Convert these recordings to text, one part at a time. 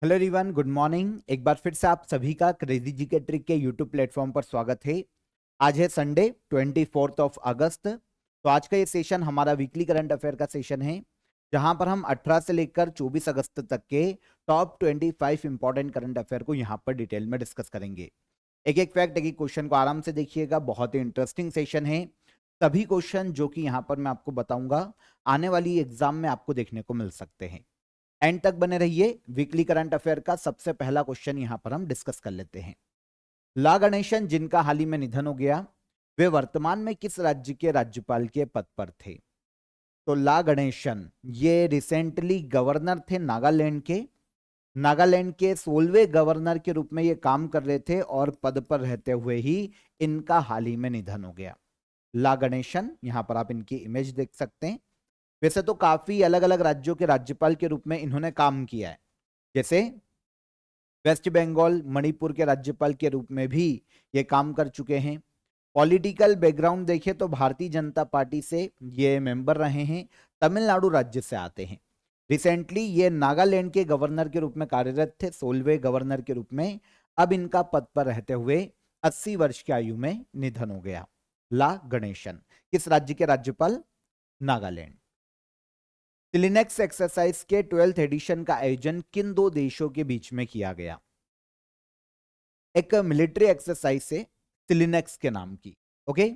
Hello everyone, good morning. एक बार फिर से आप सभी का क्रेजी जी के ट्रिक के यूट्यूब प्लेटफॉर्म पर स्वागत है। आज है संडे 24 अगस्त। तो आज का ये सेशन हमारा वीकली करंट अफेयर का सेशन है, जहां पर हम 18 से लेकर 24 अगस्त तक के टॉप 25 इंपॉर्टेंट करंट अफेयर को यहां पर डिटेल में डिस्कस करेंगे। एक एक फैक्ट, एक एक क्वेश्चन को आराम से देखिएगा। बहुत ही इंटरेस्टिंग सेशन है। सभी क्वेश्चन जो कि यहाँ पर मैं आपको बताऊंगा आने वाली एग्जाम में आपको देखने को मिल सकते हैं। एंड तक बने रहिए। वीकली करंट अफेयर का सबसे पहला क्वेश्चन यहां पर हम डिस्कस कर लेते हैं। ला गणेशन, जिनका हाल ही में निधन हो गया, वे वर्तमान में किस राज्य के राज्यपाल के पद पर थे? तो ला गणेशन ये रिसेंटली गवर्नर थे नागालैंड के। नागालैंड के 16वें गवर्नर के रूप में ये काम कर रहे थे और पद पर रहते हुए ही इनका हाल ही में निधन हो गया। ला गणेशन, यहां पर आप इनकी इमेज देख सकते हैं। वैसे तो काफी अलग अलग राज्यों के राज्यपाल के रूप में इन्होंने काम किया है, जैसे वेस्ट बंगाल, मणिपुर के राज्यपाल के रूप में भी ये काम कर चुके हैं। पॉलिटिकल बैकग्राउंड देखें तो भारतीय जनता पार्टी से ये मेंबर रहे हैं, तमिलनाडु राज्य से आते हैं। रिसेंटली ये नागालैंड के गवर्नर के रूप में कार्यरत थे, 16वें गवर्नर के रूप में। अब इनका पद पर रहते हुए 80 वर्ष की आयु में निधन हो गया। ला गणेशन किस राज्य के राज्यपाल? नागालैंड। सिलिनेक्स एक्सरसाइज के 12th एडिशन का आयोजन किन दो देशों के बीच में किया गया? एक मिलिट्री एक्सरसाइज है सिलिनेक्स के नाम की। ओके,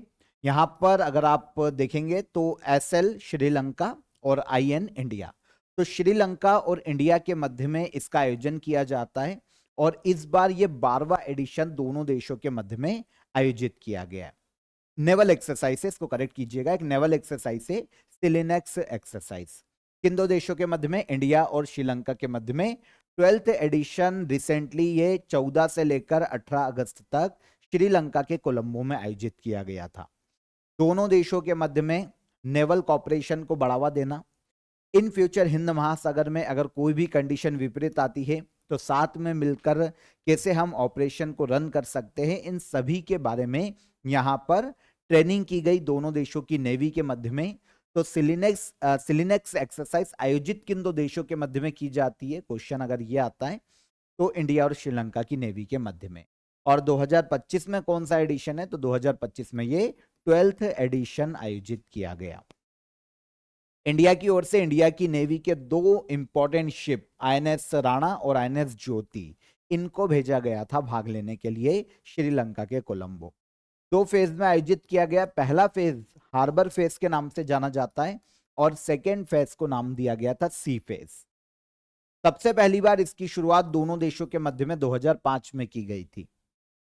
यहां पर अगर आप देखेंगे तो एसएल श्रीलंका और आईएन इंडिया। तो श्रीलंका और इंडिया के मध्य में इसका आयोजन किया जाता है और इस बार ये 12वां एडिशन दोनों देशों के मध्य में आयोजित किया गया है। नेवल एक्सरसाइज है, इसको करेक्ट कीजिएगा। एक नेवल एक्सरसाइज है सिलिनेक्स एक्सरसाइज। किन दो देशों के मध्य में? इंडिया और श्रीलंका के मध्य में। 12th एडिशन रिसेंटली ये 14 से लेकर 18 अगस्त तक श्रीलंका के कोलंबो में आयोजित किया गया था। दोनों देशों के मध्य में नेवल कॉपरेशन को बढ़ावा देना, इन फ्यूचर हिंद महासागर में अगर कोई भी कंडीशन विपरीत आती है तो साथ में मिलकर कैसे हम ऑपरेशन को रन कर सकते हैं, इन सभी के बारे में यहां पर ट्रेनिंग की गई दोनों देशों की नेवी के मध्य में। तो सिलिनेक्स एक्सरसाइज आयोजित किन दो देशों के मध्य में की जाती है? क्वेश्चन अगर ये आता है तो इंडिया और श्रीलंका की नेवी के मध्य में। और 2025 में कौन सा एडिशन है? तो 2025 में ये 12th एडिशन आयोजित किया गया। इंडिया की ओर से इंडिया की नेवी के दो इंपॉर्टेंट शिप आईएनएस राणा और आईएनएस ज्योति, इनको भेजा गया था भाग लेने के लिए श्रीलंका के कोलंबो। दो फेज में आयोजित किया गया। पहला फेज हार्बर फेज के नाम से जाना जाता है और सेकेंड फेज को नाम दिया गया था सी फेज। सबसे पहली बार इसकी शुरुआत दोनों देशों के मध्य में 2005 में की गई थी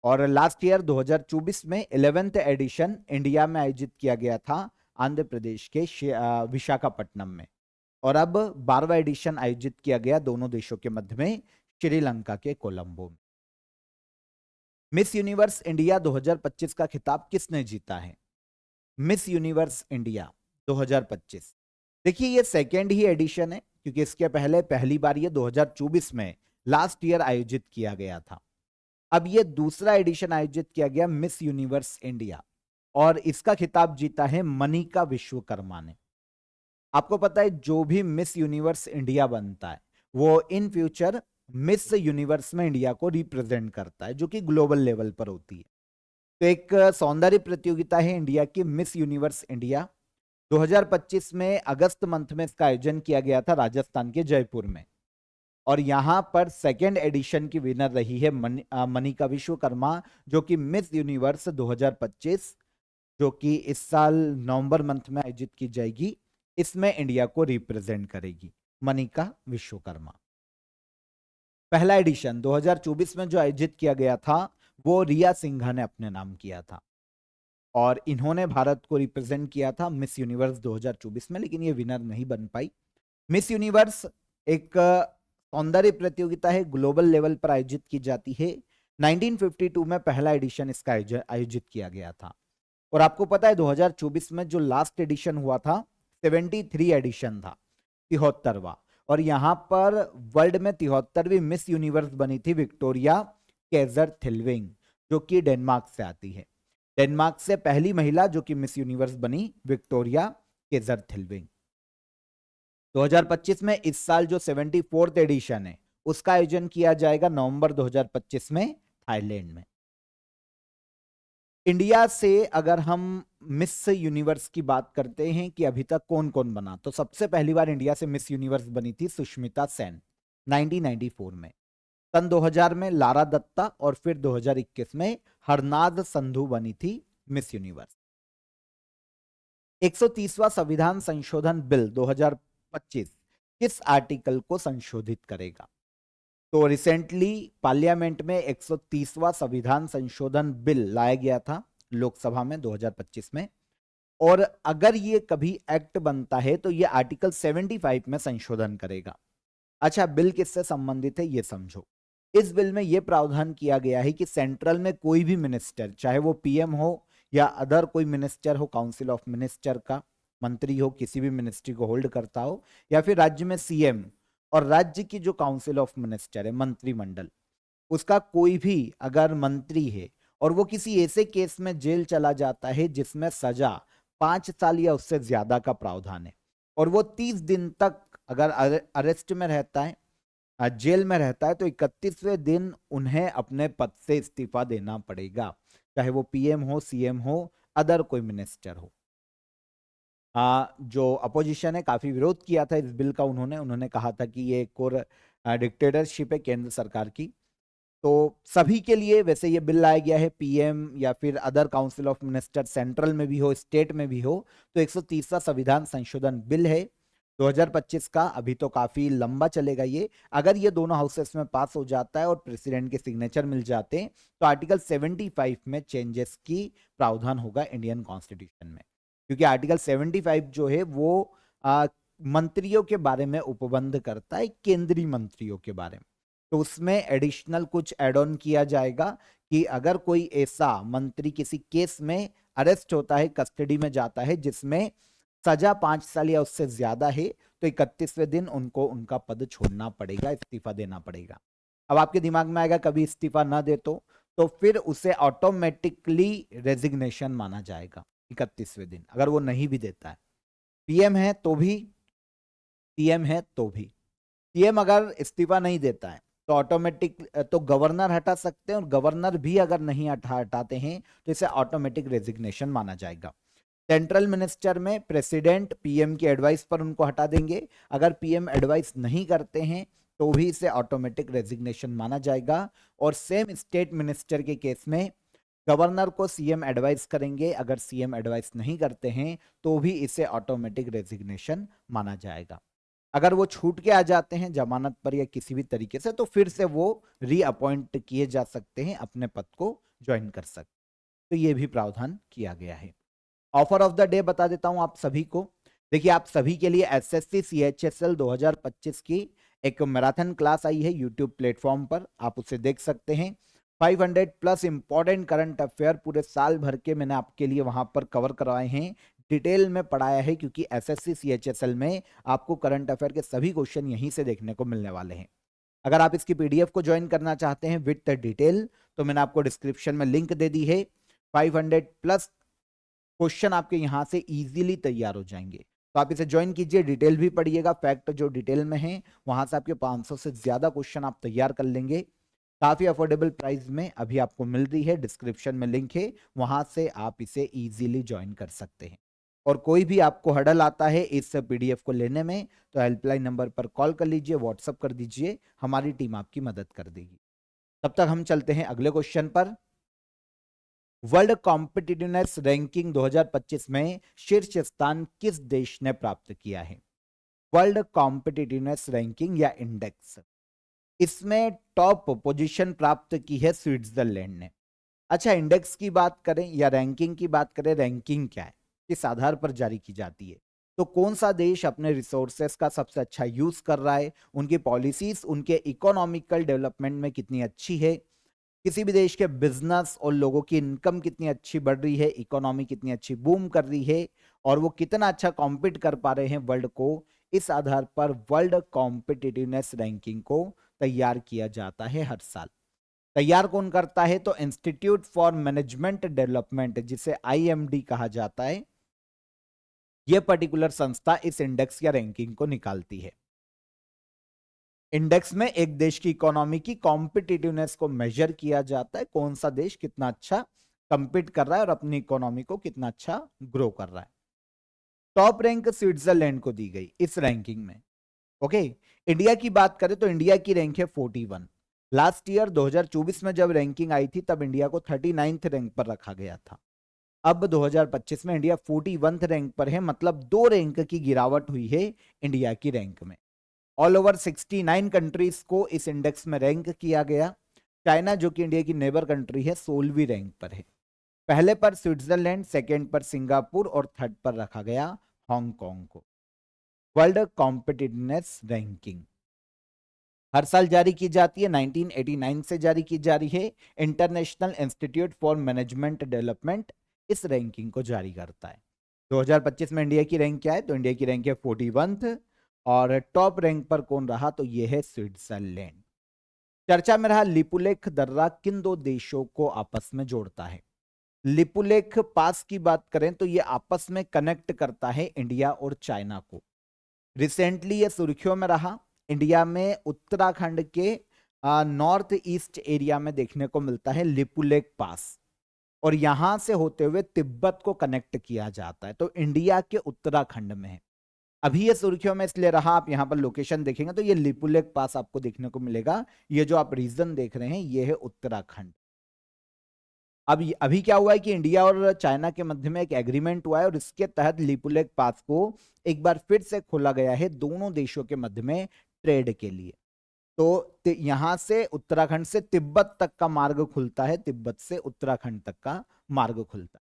और लास्ट ईयर 2024 में 11th एडिशन इंडिया में आयोजित किया गया था आंध्र प्रदेश के विशाखापट्टनम में। और अब 12वां एडिशन आयोजित किया गया दोनों देशों के मध्य में श्रीलंका के कोलंबो में। मिस यूनिवर्स इंडिया 2025 का खिताब किसने जीता है? मिस यूनिवर्स इंडिया 2025, देखिए ये सेकेंड ही एडिशन है, क्योंकि इसके पहले पहली बार ये 2024 में लास्ट ईयर आयोजित किया गया था। अब ये दूसरा एडिशन आयोजित किया गया मिस यूनिवर्स इंडिया और इसका खिताब जीता है मनिका विश्वकर्मा ने। आपको पता है जो भी मिस यूनिवर्स इंडिया बनता है वो इन फ्यूचर मिस यूनिवर्स में इंडिया को रिप्रेजेंट करता है, जो कि ग्लोबल लेवल पर होती है। तो एक सौंदर्य प्रतियोगिता है इंडिया की मिस यूनिवर्स इंडिया। 2025 में अगस्त मंथ में इसका आयोजन किया गया था राजस्थान के जयपुर में और यहां पर सेकेंड एडिशन की विनर रही है मनिका विश्वकर्मा, जो कि मिस यूनिवर्स 2025 जो कि इस साल नवंबर मंथ में आयोजित की जाएगी, इसमें इंडिया को रिप्रेजेंट करेगी मनिका विश्वकर्मा। पहला एडिशन 2024 में जो आयोजित किया गया था वो रिया सिंघा ने अपने नाम किया था और इन्होंने भारत को रिप्रेजेंट किया था मिस यूनिवर्स 2024 में, लेकिन ये विनर नहीं बन पाई। मिस यूनिवर्स एक सौंदर्य प्रतियोगिता है, ग्लोबल लेवल पर आयोजित की जाती है। 1952 में पहला एडिशन इसका आयोजित किया गया था और आपको पता है 2024 में जो लास्ट एडिशन हुआ था 73 एडिशन था, 73वां। और यहां पर वर्ल्ड में 73वीं मिस यूनिवर्स बनी थी विक्टोरिया केजर थिलविंग, जो कि डेनमार्क से आती है। डेनमार्क से पहली महिला जो कि मिस यूनिवर्स बनी विक्टोरिया केजर थिलविंग। 2025 में इस साल जो 74th एडिशन है उसका आयोजन किया जाएगा नवंबर 2025 में थाईलैंड में। इंडिया से अगर हम मिस यूनिवर्स की बात करते हैं कि अभी तक कौन कौन बना, तो सबसे पहली बार इंडिया से मिस यूनिवर्स बनी थी सुष्मिता सेन 1994 में। सन 2000 में लारा दत्ता और फिर 2021 में हरनाज संधू बनी थी मिस यूनिवर्स। 130वां संविधान संशोधन बिल 2025 किस आर्टिकल को संशोधित करेगा? तो रिसेंटली पार्लियामेंट में 130वां संविधान संशोधन बिल लाया गया था लोकसभा में 2025 में, और अगर ये कभी एक्ट बनता है तो ये आर्टिकल 75 में संशोधन करेगा। अच्छा, बिल किससे संबंधित है ये समझो। इस बिल में यह प्रावधान किया गया है कि सेंट्रल में कोई भी मिनिस्टर, चाहे वो पीएम हो या अदर कोई मिनिस्टर हो, काउंसिल ऑफ मिनिस्टर का मंत्री हो, किसी भी मिनिस्ट्री को होल्ड करता हो, या फिर राज्य में सीएम और राज्य की जो काउंसिल ऑफ मिनिस्टर है, मंत्रिमंडल, उसका कोई भी अगर मंत्री है और वो किसी ऐसे केस में जेल चला जाता है जिसमें सजा 5 साल या उससे ज्यादा का प्रावधान है, और वो 30 दिन तक अगर अरेस्ट में रहता है, जेल में रहता है, तो 31वें दिन उन्हें अपने पद से इस्तीफा देना पड़ेगा, चाहे वो पीएम हो, सीएम हो, अदर कोई मिनिस्टर हो। जो अपोजिशन है काफी विरोध किया था इस बिल का, उन्होंने कहा था कि ये एक और डिक्टेटरशिप है केंद्र सरकार की। तो सभी के लिए वैसे ये बिल लाया गया है, पीएम या फिर other council of minister, central में भी हो, स्टेट में भी हो, तो 130वां संविधान संशोधन बिल है 2025 का। अभी तो काफी लंबा चलेगा ये। अगर ये दोनों हाउसेस में पास हो जाता है और प्रेसिडेंट के सिग्नेचर मिल जाते हैं तो आर्टिकल 75 में चेंजेस की प्रावधान होगा इंडियन कॉन्स्टिट्यूशन में, क्योंकि आर्टिकल 75 जो है वो मंत्रियों के बारे में उपबंध करता है, केंद्रीय मंत्रियों के बारे में। तो उसमें एडिशनल कुछ एड ऑन किया जाएगा कि अगर कोई ऐसा मंत्री किसी केस में अरेस्ट होता है, कस्टडी में जाता है, जिसमें सजा 5 साल या उससे ज्यादा है, तो 31वें दिन उनको उनका पद छोड़ना पड़ेगा, इस्तीफा देना पड़ेगा। अब आपके दिमाग में आएगा कभी इस्तीफा ना दे तो फिर उसे ऑटोमेटिकली रेजिग्नेशन माना जाएगा 31वें दिन, अगर वो नहीं भी देता है। पीएम है तो भी, सीएम है तो भी। पीएम अगर इस्तीफा नहीं देता है तो ऑटोमेटिक, तो गवर्नर हटा सकते हैं, और गवर्नर भी अगर नहीं हटाते हैं तो इसे ऑटोमेटिक रेजिग्नेशन माना जाएगा। सेंट्रल मिनिस्टर में प्रेसिडेंट पीएम की एडवाइस पर उनको हटा देंगे, अगर पीएम एडवाइस नहीं करते हैं तो भी इसे ऑटोमेटिक रेजिग्नेशन माना जाएगा। और सेम स्टेट मिनिस्टर के केस में गवर्नर को सीएम एडवाइस करेंगे, अगर सीएम एडवाइस नहीं करते हैं तो भी इसे ऑटोमेटिक रेजिग्नेशन माना जाएगा। अगर वो छूट के आ जाते हैं जमानत पर या किसी भी तरीके से, तो फिर से वो रीअपॉइंट किए जा सकते हैं, अपने पद को ज्वाइन कर सकते। तो ये भी प्रावधान किया गया है। ऑफर ऑफ द डे बता देता हूं आप सभी को। देखिए, आप सभी के लिए एसएससी सीएचएसएल 2025 की एक मैराथन क्लास आई है यूट्यूब प्लेटफॉर्म पर, आप उसे देख सकते हैं। 500 प्लस इंपॉर्टेंट करंट अफेयर पूरे साल भर के मैंने आपके लिए वहां पर कवर करवाए हैं, डिटेल में पढ़ाया है, क्योंकि एसएससी सीएचएसएल में आपको करंट अफेयर के सभी क्वेश्चन यहीं से देखने को मिलने वाले हैं। अगर आप इसकी पीडीएफ को ज्वाइन करना चाहते हैं विद डिटेल, तो मैंने आपको डिस्क्रिप्शन में लिंक दे दी है। 500 प्लस क्वेश्चन आपके यहां से इजीली तैयार हो जाएंगे, तो आप इसे ज्वाइन कीजिए, डिटेल भी पढ़िएगा, फैक्ट जो डिटेल में है वहां से आपके 500 से ज्यादा क्वेश्चन आप तैयार कर लेंगे। काफी अफोर्डेबल प्राइस में अभी आपको मिल रही है, डिस्क्रिप्शन में लिंक है, वहां से आप इसे इजीली ज्वाइन कर सकते हैं। और कोई भी आपको हडल आता है इस पीडीएफ को लेने में, तो हेल्पलाइन नंबर पर कॉल कर लीजिए, व्हाट्सअप कर दीजिए, हमारी टीम आपकी मदद कर देगी। तब तक हम चलते हैं अगले क्वेश्चन पर। वर्ल्ड कॉम्पिटिटिवनेस रैंकिंग 2025 में शीर्ष स्थान किस देश ने प्राप्त किया है? वर्ल्ड कॉम्पिटिटिवनेस रैंकिंग या इंडेक्स, इसमें टॉप पोजीशन प्राप्त की है स्विट्जरलैंड ने। अच्छा, इंडेक्स की बात करें या रैंकिंग की बात करें, रैंकिंग क्या है, किस आधार पर जारी की जाती है? तो कौन सा देश अपने रिसोर्सेस का सबसे अच्छा यूज कर रहा है, उनकी पॉलिसीज, उनके इकोनॉमिकल डेवलपमेंट में कितनी अच्छी है, किसी भी देश के बिजनेस और लोगों की इनकम कितनी अच्छी बढ़ रही है, इकोनॉमी कितनी अच्छी बूम कर रही है, और वो कितना अच्छा कॉम्पीट कर पा रहे हैं वर्ल्ड को, इस आधार पर वर्ल्ड कॉम्पिटिटिवनेस रैंकिंग को तैयार किया जाता है हर साल। तैयार कौन करता है? तो इंस्टीट्यूट फॉर मैनेजमेंट डेवलपमेंट, जिसे आईएमडी कहा जाता है, यह पर्टिकुलर संस्था इस इंडेक्स या रैंकिंग को निकालती है। इंडेक्स में एक देश की इकोनॉमी की कॉम्पिटिटिवनेस को मेजर किया जाता है, कौन सा देश कितना अच्छा कंपीट कर रहा है और अपनी इकोनॉमी को कितना अच्छा ग्रो कर रहा है। टॉप रैंक स्विट्जरलैंड को दी गई इस रैंकिंग में। ओके, इंडिया की बात करें तो इंडिया की रैंक है 41। लास्ट ईयर 2024 में जब रैंकिंग आई थी तब इंडिया को 39th रैंक पर रखा गया था। अब 2025 में इंडिया 41th रैंक पर है, मतलब 2 रैंक की गिरावट हुई है इंडिया की रैंक में। ऑल ओवर 69 कंट्रीज को इस इंडेक्स में रैंक किया गया। चाइना जो कि इंडिया की नेबर कंट्री है 16वीं रैंक पर है। पहले पर स्विट्जरलैंड, सेकेंड पर सिंगापुर और थर्ड पर रखा गया हांगकांग को। वर्ल्ड कॉम्पिटिटिवनेस रैंकिंग हर साल जारी की जाती है, 1989 से जारी की जा रही है। International institute for management development इस रैंकिंग को जारी करता है। 2025 में इंडिया की रैंक क्या है, तो इंडिया की रैंक है 41th और टॉप रैंक पर कौन रहा, तो यह है स्विट्जरलैंड। चर्चा में रहा लिपुलेख दर्रा किन 2 देशों को आपस में जोड़ता है। लिपुलेख पास की बात करें तो यह आपस में कनेक्ट करता है इंडिया और चाइना को। रिसेंटली ये सुर्खियों में रहा। इंडिया में उत्तराखंड के नॉर्थ ईस्ट एरिया में देखने को मिलता है लिपुलेख पास, और यहां से होते हुए तिब्बत को कनेक्ट किया जाता है, तो इंडिया के उत्तराखंड में है। अभी ये सुर्खियों में इसलिए रहा, आप यहां पर लोकेशन देखेंगे तो ये लिपुलेख पास आपको देखने को मिलेगा। ये जो आप रीजन देख रहे हैं ये है उत्तराखंड। अब अभी क्या हुआ है कि इंडिया और चाइना के मध्य में एक एग्रीमेंट हुआ है और इसके तहत लिपुलेख पास को एक बार फिर से खोला गया है दोनों देशों के मध्य में ट्रेड के लिए। तो यहां से उत्तराखंड से तिब्बत तक का मार्ग खुलता है, तिब्बत से उत्तराखंड तक का मार्ग खुलता है।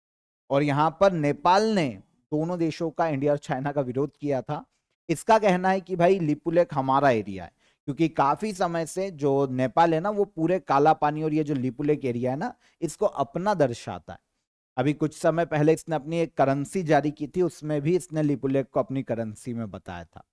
और यहां पर नेपाल ने दोनों देशों का, इंडिया और चाइना का विरोध किया था। इसका कहना है कि भाई लिपुलेख हमारा एरिया है, क्योंकि काफी समय से जो नेपाल है ना वो पूरे काला पानी और ये जो लिपुलेख एरिया है ना इसको अपना दर्शाता है। अभी कुछ समय पहले इसने अपनी एक करेंसी जारी की थी, उसमें भी इसने लिपुलेख को अपनी करेंसी में बताया था।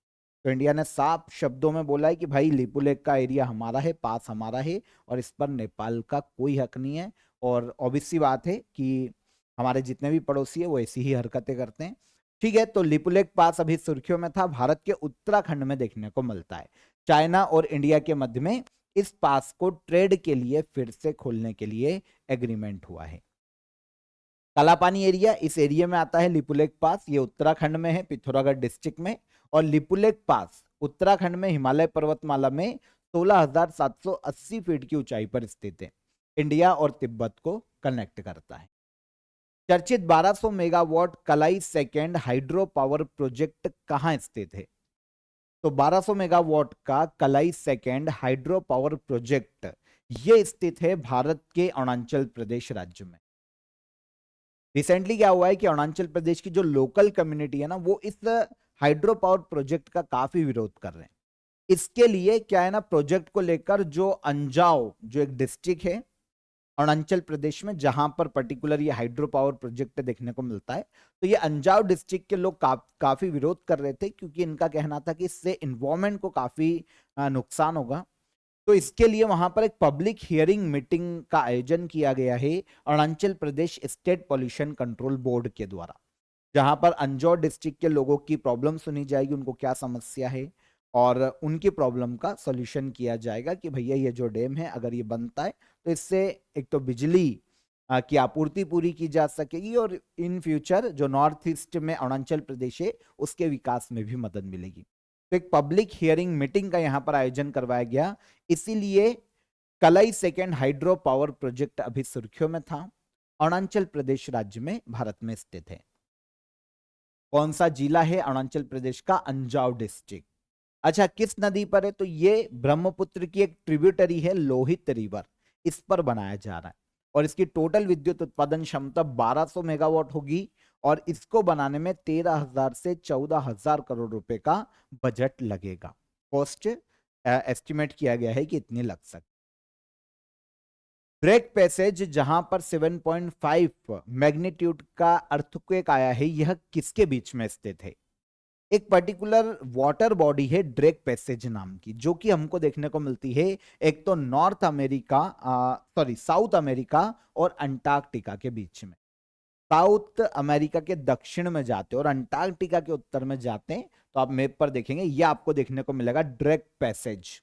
तो इंडिया ने साफ शब्दों में बोला है कि भाई लिपुलेख का एरिया हमारा है, पास हमारा है और इस पर नेपाल का कोई हक नहीं है। और ऑब्वियस सी बात है कि हमारे जितने भी पड़ोसी है वो ऐसी ही हरकतें करते हैं। ठीक है, तो लिपुलेख पास अभी सुर्खियों में था, भारत के उत्तराखंड में देखने को मिलता है। चाइना और इंडिया के मध्य में इस पास को ट्रेड के लिए फिर से खोलने के लिए एग्रीमेंट हुआ है। कालापानी एरिया, इस एरिया में आता है लिपुलेख पास, ये उत्तराखंड में है, पिथौरागढ़ डिस्ट्रिक्ट में। और लिपुलेख पास उत्तराखंड में हिमालय पर्वतमाला में 16,780 फीट की ऊंचाई पर स्थित है। इंडिया और तिब्बत को कनेक्ट करता है। चर्चित 1200 मेगावाट कलाई सेकेंड हाइड्रो पावर प्रोजेक्ट कहां स्थित है, तो 1200 मेगावाट का कलाई सेकेंड हाइड्रो पावर प्रोजेक्ट ये स्थित है भारत के अरुणाचल प्रदेश राज्य में। रिसेंटली क्या हुआ है कि अरुणाचल प्रदेश की जो लोकल कम्युनिटी है ना वो इस हाइड्रो पावर प्रोजेक्ट का काफी विरोध कर रहे हैं। इसके लिए क्या है ना, प्रोजेक्ट को लेकर जो अंजाव जो एक डिस्ट्रिक्ट है अरुणाचल प्रदेश में जहां पर पर्टिकुलर ये हाइड्रो पावर प्रोजेक्ट देखने को मिलता है, तो ये अंजाव डिस्ट्रिक्ट के लोग काफी विरोध कर रहे थे, क्योंकि इनका कहना था कि इससे इन्वायरमेंट को काफी नुकसान होगा। तो इसके लिए वहां पर एक पब्लिक हियरिंग मीटिंग का आयोजन किया गया है Arunachal Pradesh state pollution control board के द्वारा, जहां पर अंजौर डिस्ट्रिक्ट के लोगों की प्रॉब्लम सुनी जाएगी, उनको क्या समस्या है और उनकी प्रॉब्लम का सॉल्यूशन किया जाएगा कि भैया ये जो डैम है अगर ये बनता है तो इससे एक तो बिजली की आपूर्ति पूरी की जा सकेगी और इन फ्यूचर जो नॉर्थ ईस्ट में अरुणाचल प्रदेश है उसके विकास में भी मदद मिलेगी। तो एक पब्लिक हियरिंग मीटिंग का यहाँ पर आयोजन करवाया गया, इसीलिए कलाई सेकेंड हाइड्रो पावर प्रोजेक्ट अभी सुर्खियों में था। अरुणाचल प्रदेश राज्य में भारत में स्थित है। कौन सा जिला है अरुणाचल प्रदेश का, अंजाव डिस्ट्रिक्ट। अच्छा, किस नदी पर है, तो ये ब्रह्मपुत्र की एक ट्रिब्यूटरी है लोहित रिवर, इस पर बनाया जा रहा है और इसकी टोटल विद्युत उत्पादन क्षमता 1200 मेगावाट होगी और इसको बनाने में 13,000 से 14,000 करोड़ रुपए का बजट लगेगा। कॉस्ट एस्टिमेट किया गया है कि इतनी लग सकती। ड्रेक पैसेज जहां पर 7.5 मैग्नीट्यूड का अर्थक्वेक आया है, यह किसके बीच में स्थित है। एक पर्टिकुलर वाटर बॉडी है ड्रेक पैसेज नाम की, जो कि हमको देखने को मिलती है एक तो नॉर्थ अमेरिका साउथ अमेरिका और अंटार्कटिका के बीच में। साउथ अमेरिका के दक्षिण में जाते हैं और अंटार्कटिका के उत्तर में जाते हैं, तो आप मैप पर देखेंगे ये आपको देखने को मिलेगा ड्रेक पैसेज।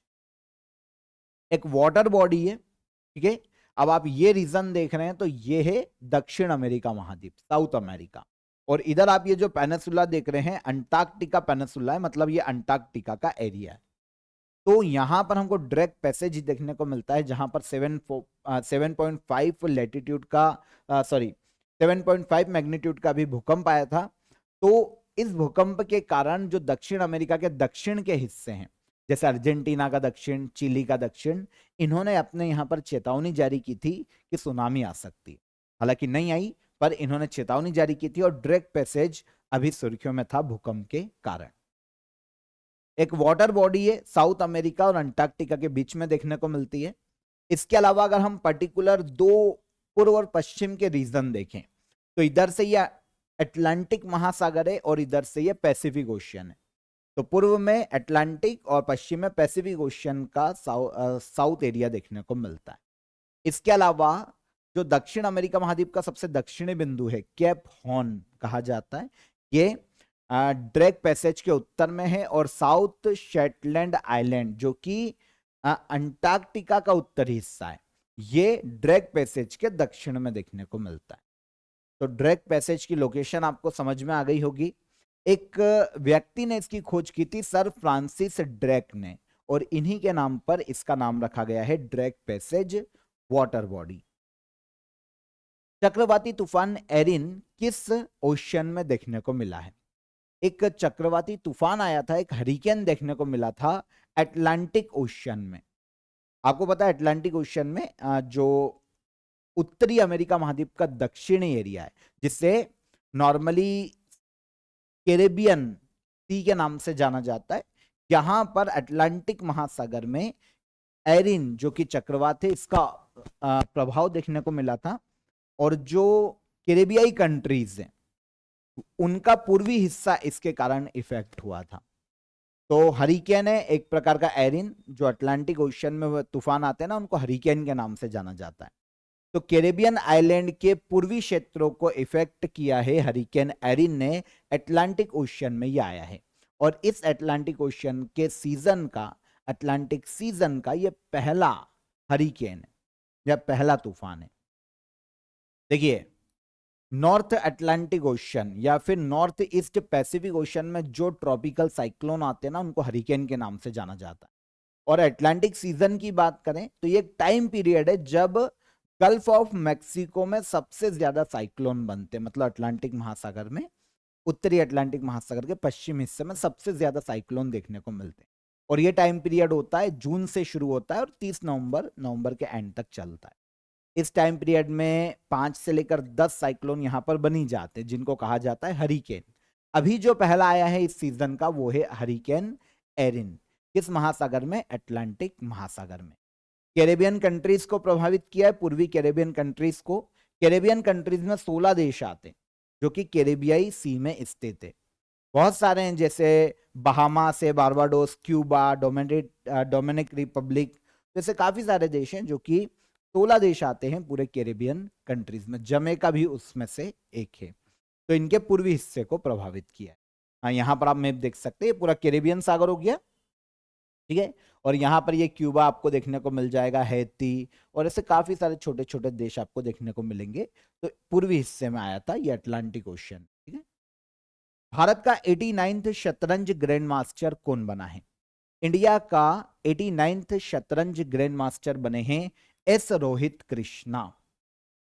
एक वाटर बॉडी है, ठीक है। अब आप ये रीजन देख रहे हैं तो ये है दक्षिण अमेरिका महाद्वीप, साउथ अमेरिका। और इधर आप ये जो पेनिसुला देख रहे हैं अंटार्कटिका पेनिसुला है, मतलब ये अंटार्कटिका का एरिया है। तो यहां पर हमको डायरेक्ट पैसेज देखने को मिलता है जहां पर 7.5 लेटीट्यूड का 7.5 मैग्नीट्यूड का भी भूकंप आया था। तो इस भूकंप के कारण जो दक्षिण अमेरिका के दक्षिण के हिस्से हैं, जैसे अर्जेंटीना का दक्षिण, चिली का दक्षिण, इन्होंने अपने यहाँ पर चेतावनी जारी की थी कि सुनामी आ सकती है। हालांकि नहीं आई, पर इन्होंने चेतावनी जारी की थी और डायरेक्ट पैसेज अभी सुर्खियों में था भूकंप के कारण। एक वाटर बॉडी है, साउथ अमेरिका और अंटार्कटिका के बीच में देखने को मिलती है। इसके अलावा अगर हम पर्टिकुलर दो पूर्व और पश्चिम के रीजन देखें तो इधर से ये अटलांटिक महासागर है और इधर से ये पैसिफिक ओशियन है। तो पूर्व में अटलांटिक और पश्चिम में पैसिफिक ओशियन का साउथ एरिया देखने को मिलता है। इसके अलावा जो दक्षिण अमेरिका महाद्वीप का सबसे दक्षिणी बिंदु है, केप हॉर्न कहा जाता है, ये ड्रेक पैसेज के उत्तर में है। और साउथ शेटलैंड आइलैंड जो कि अंटार्कटिका का उत्तरी हिस्सा है, ये ड्रेक पैसेज के दक्षिण में देखने को मिलता है। तो ड्रेक पैसेज की लोकेशन आपको समझ में आ गई होगी। एक व्यक्ति ने इसकी खोज की थी, सर फ्रांसिस ड्रेक ने, और इन्हीं के नाम पर इसका नाम रखा गया है ड्रेक पैसेज वाटर बॉडी। चक्रवाती तूफान एरिन किस ओशियन में देखने को मिला है? एक चक्रवाती तूफान आया था, एक हरिकेन देखने को मिला था अटलांटिक ओशियन में। आपको पता है अटलांटिक ओशियन में जो उत्तरी अमेरिका महाद्वीप का दक्षिणी एरिया है, जिसे नॉर्मली कैरेबियन सी के नाम से जाना जाता है, यहां पर अटलांटिक महासागर में एरिन जो कि चक्रवात है, इसका प्रभाव देखने को मिला था। और जो कैरेबियाई कंट्रीज हैं उनका पूर्वी हिस्सा इसके कारण इफेक्ट हुआ था। तो हरिकेन है एक प्रकार का एरिन, जो अटलांटिक ओशियन में तूफान आते हैं ना, उनको हरिकेन के नाम से जाना जाता है। तो कैरेबियन आइलैंड के पूर्वी क्षेत्रों को इफेक्ट किया है हरिकेन एरिन ने, अटलांटिक ओशियन में यह आया है। और इस अटलांटिक ओशियन के सीजन का, अटलांटिक सीजन का ये पहला हरिकेन है या पहला तूफान है। देखिए, नॉर्थ अटलांटिक ओशियन या फिर नॉर्थ ईस्ट पैसिफिक ओशियन में जो ट्रॉपिकल साइक्लोन आते हैं ना, उनको हरिकेन के नाम से जाना जाता है। और अटलांटिक सीजन की बात करें तो ये एक टाइम पीरियड है जब गल्फ ऑफ मैक्सिको में सबसे ज्यादा साइक्लोन बनते हैं, मतलब अटलांटिक महासागर में, उत्तरी अटलांटिक महासागर के पश्चिम हिस्से में सबसे ज्यादा साइक्लोन देखने को मिलते हैं। और ये टाइम पीरियड होता है जून से शुरू होता है और 30 नवंबर के एंड तक चलता है। इस टाइम पीरियड में 5 से लेकर 10 साइक्लोन यहां पर बनी जाते हैं, जिनको कहा जाता है हरिकेन। अभी जो पहला आया है इस सीजन का वो है हरिकेन एरिन। किस महासागर में? अटलांटिक महासागर में। कैरेबियन कंट्रीज को प्रभावित किया है, पूर्वी कैरेबियन कंट्रीज को। कैरेबियन कंट्रीज में 16 देश आते हैं जो कि कैरेबियाई सी में स्थित है। बहुत सारे हैं, जैसे बहामा से बारबाडोस, क्यूबा, डोमिनिक रिपब्लिक, जैसे काफी सारे देश हैं जो कि 16 देश आते हैं पूरे कैरेबियन कंट्रीज में। जमैका भी उसमें से एक है। तो इनके पूर्वी हिस्से को प्रभावित किया है। हाँ, यहाँ पर आप मैप देख सकते हैं, पूरा कैरेबियन सागर हो गया, ठीक है। और यहाँ पर ये क्यूबा आपको देखने को मिल जाएगा, हैती, और ऐसे काफी सारे छोटे छोटे देश आपको देखने को मिलेंगे। तो पूर्वी हिस्से में आया था ये अटलांटिक ओशियन, ठीक है। भारत का 89th शतरंज ग्रैंड मास्टर कौन बना है? इंडिया का 89th शतरंज ग्रैंड मास्टर बने हैं एस रोहित कृष्णा,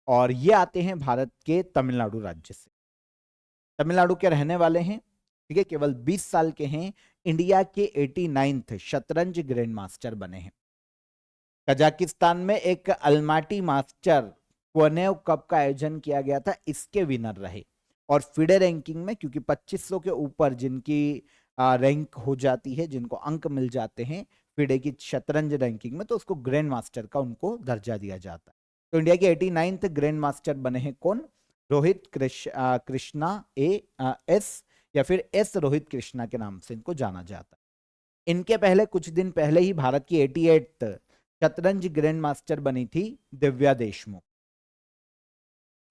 और ये आते हैं भारत के तमिलनाडु राज्य से। तमिलनाडु के रहने वाले हैं, ठीक है, केवल 20 साल के हैं। इंडिया के 89th शतरंज ग्रैंड मास्टर बने हैं। कजाकिस्तान में एक अल्माटी मास्टर क्वनेव कप का आयोजन किया गया था, इसके विनर रहे। और फिडे रैंकिंग में, क्योंकि 2500 के ऊपर जिनकी रैंक हो जाती है, जिनको अंक मिल जाते हैं फिडे की शतरंज रैंकिंग में, तो उसको ग्रैंड मास्टर का उनको दर्जा दिया जाता है। तो इंडिया के 89th ग्रैंड मास्टर बने हैं कौन? रोहित कृष्णा एस, या फिर एस रोहित कृष्णा के नाम से इनको जाना जाता है। इनके पहले कुछ दिन पहले ही भारत की 88th शतरंज ग्रैंड मास्टर बनी थी दिव्या देशमुख,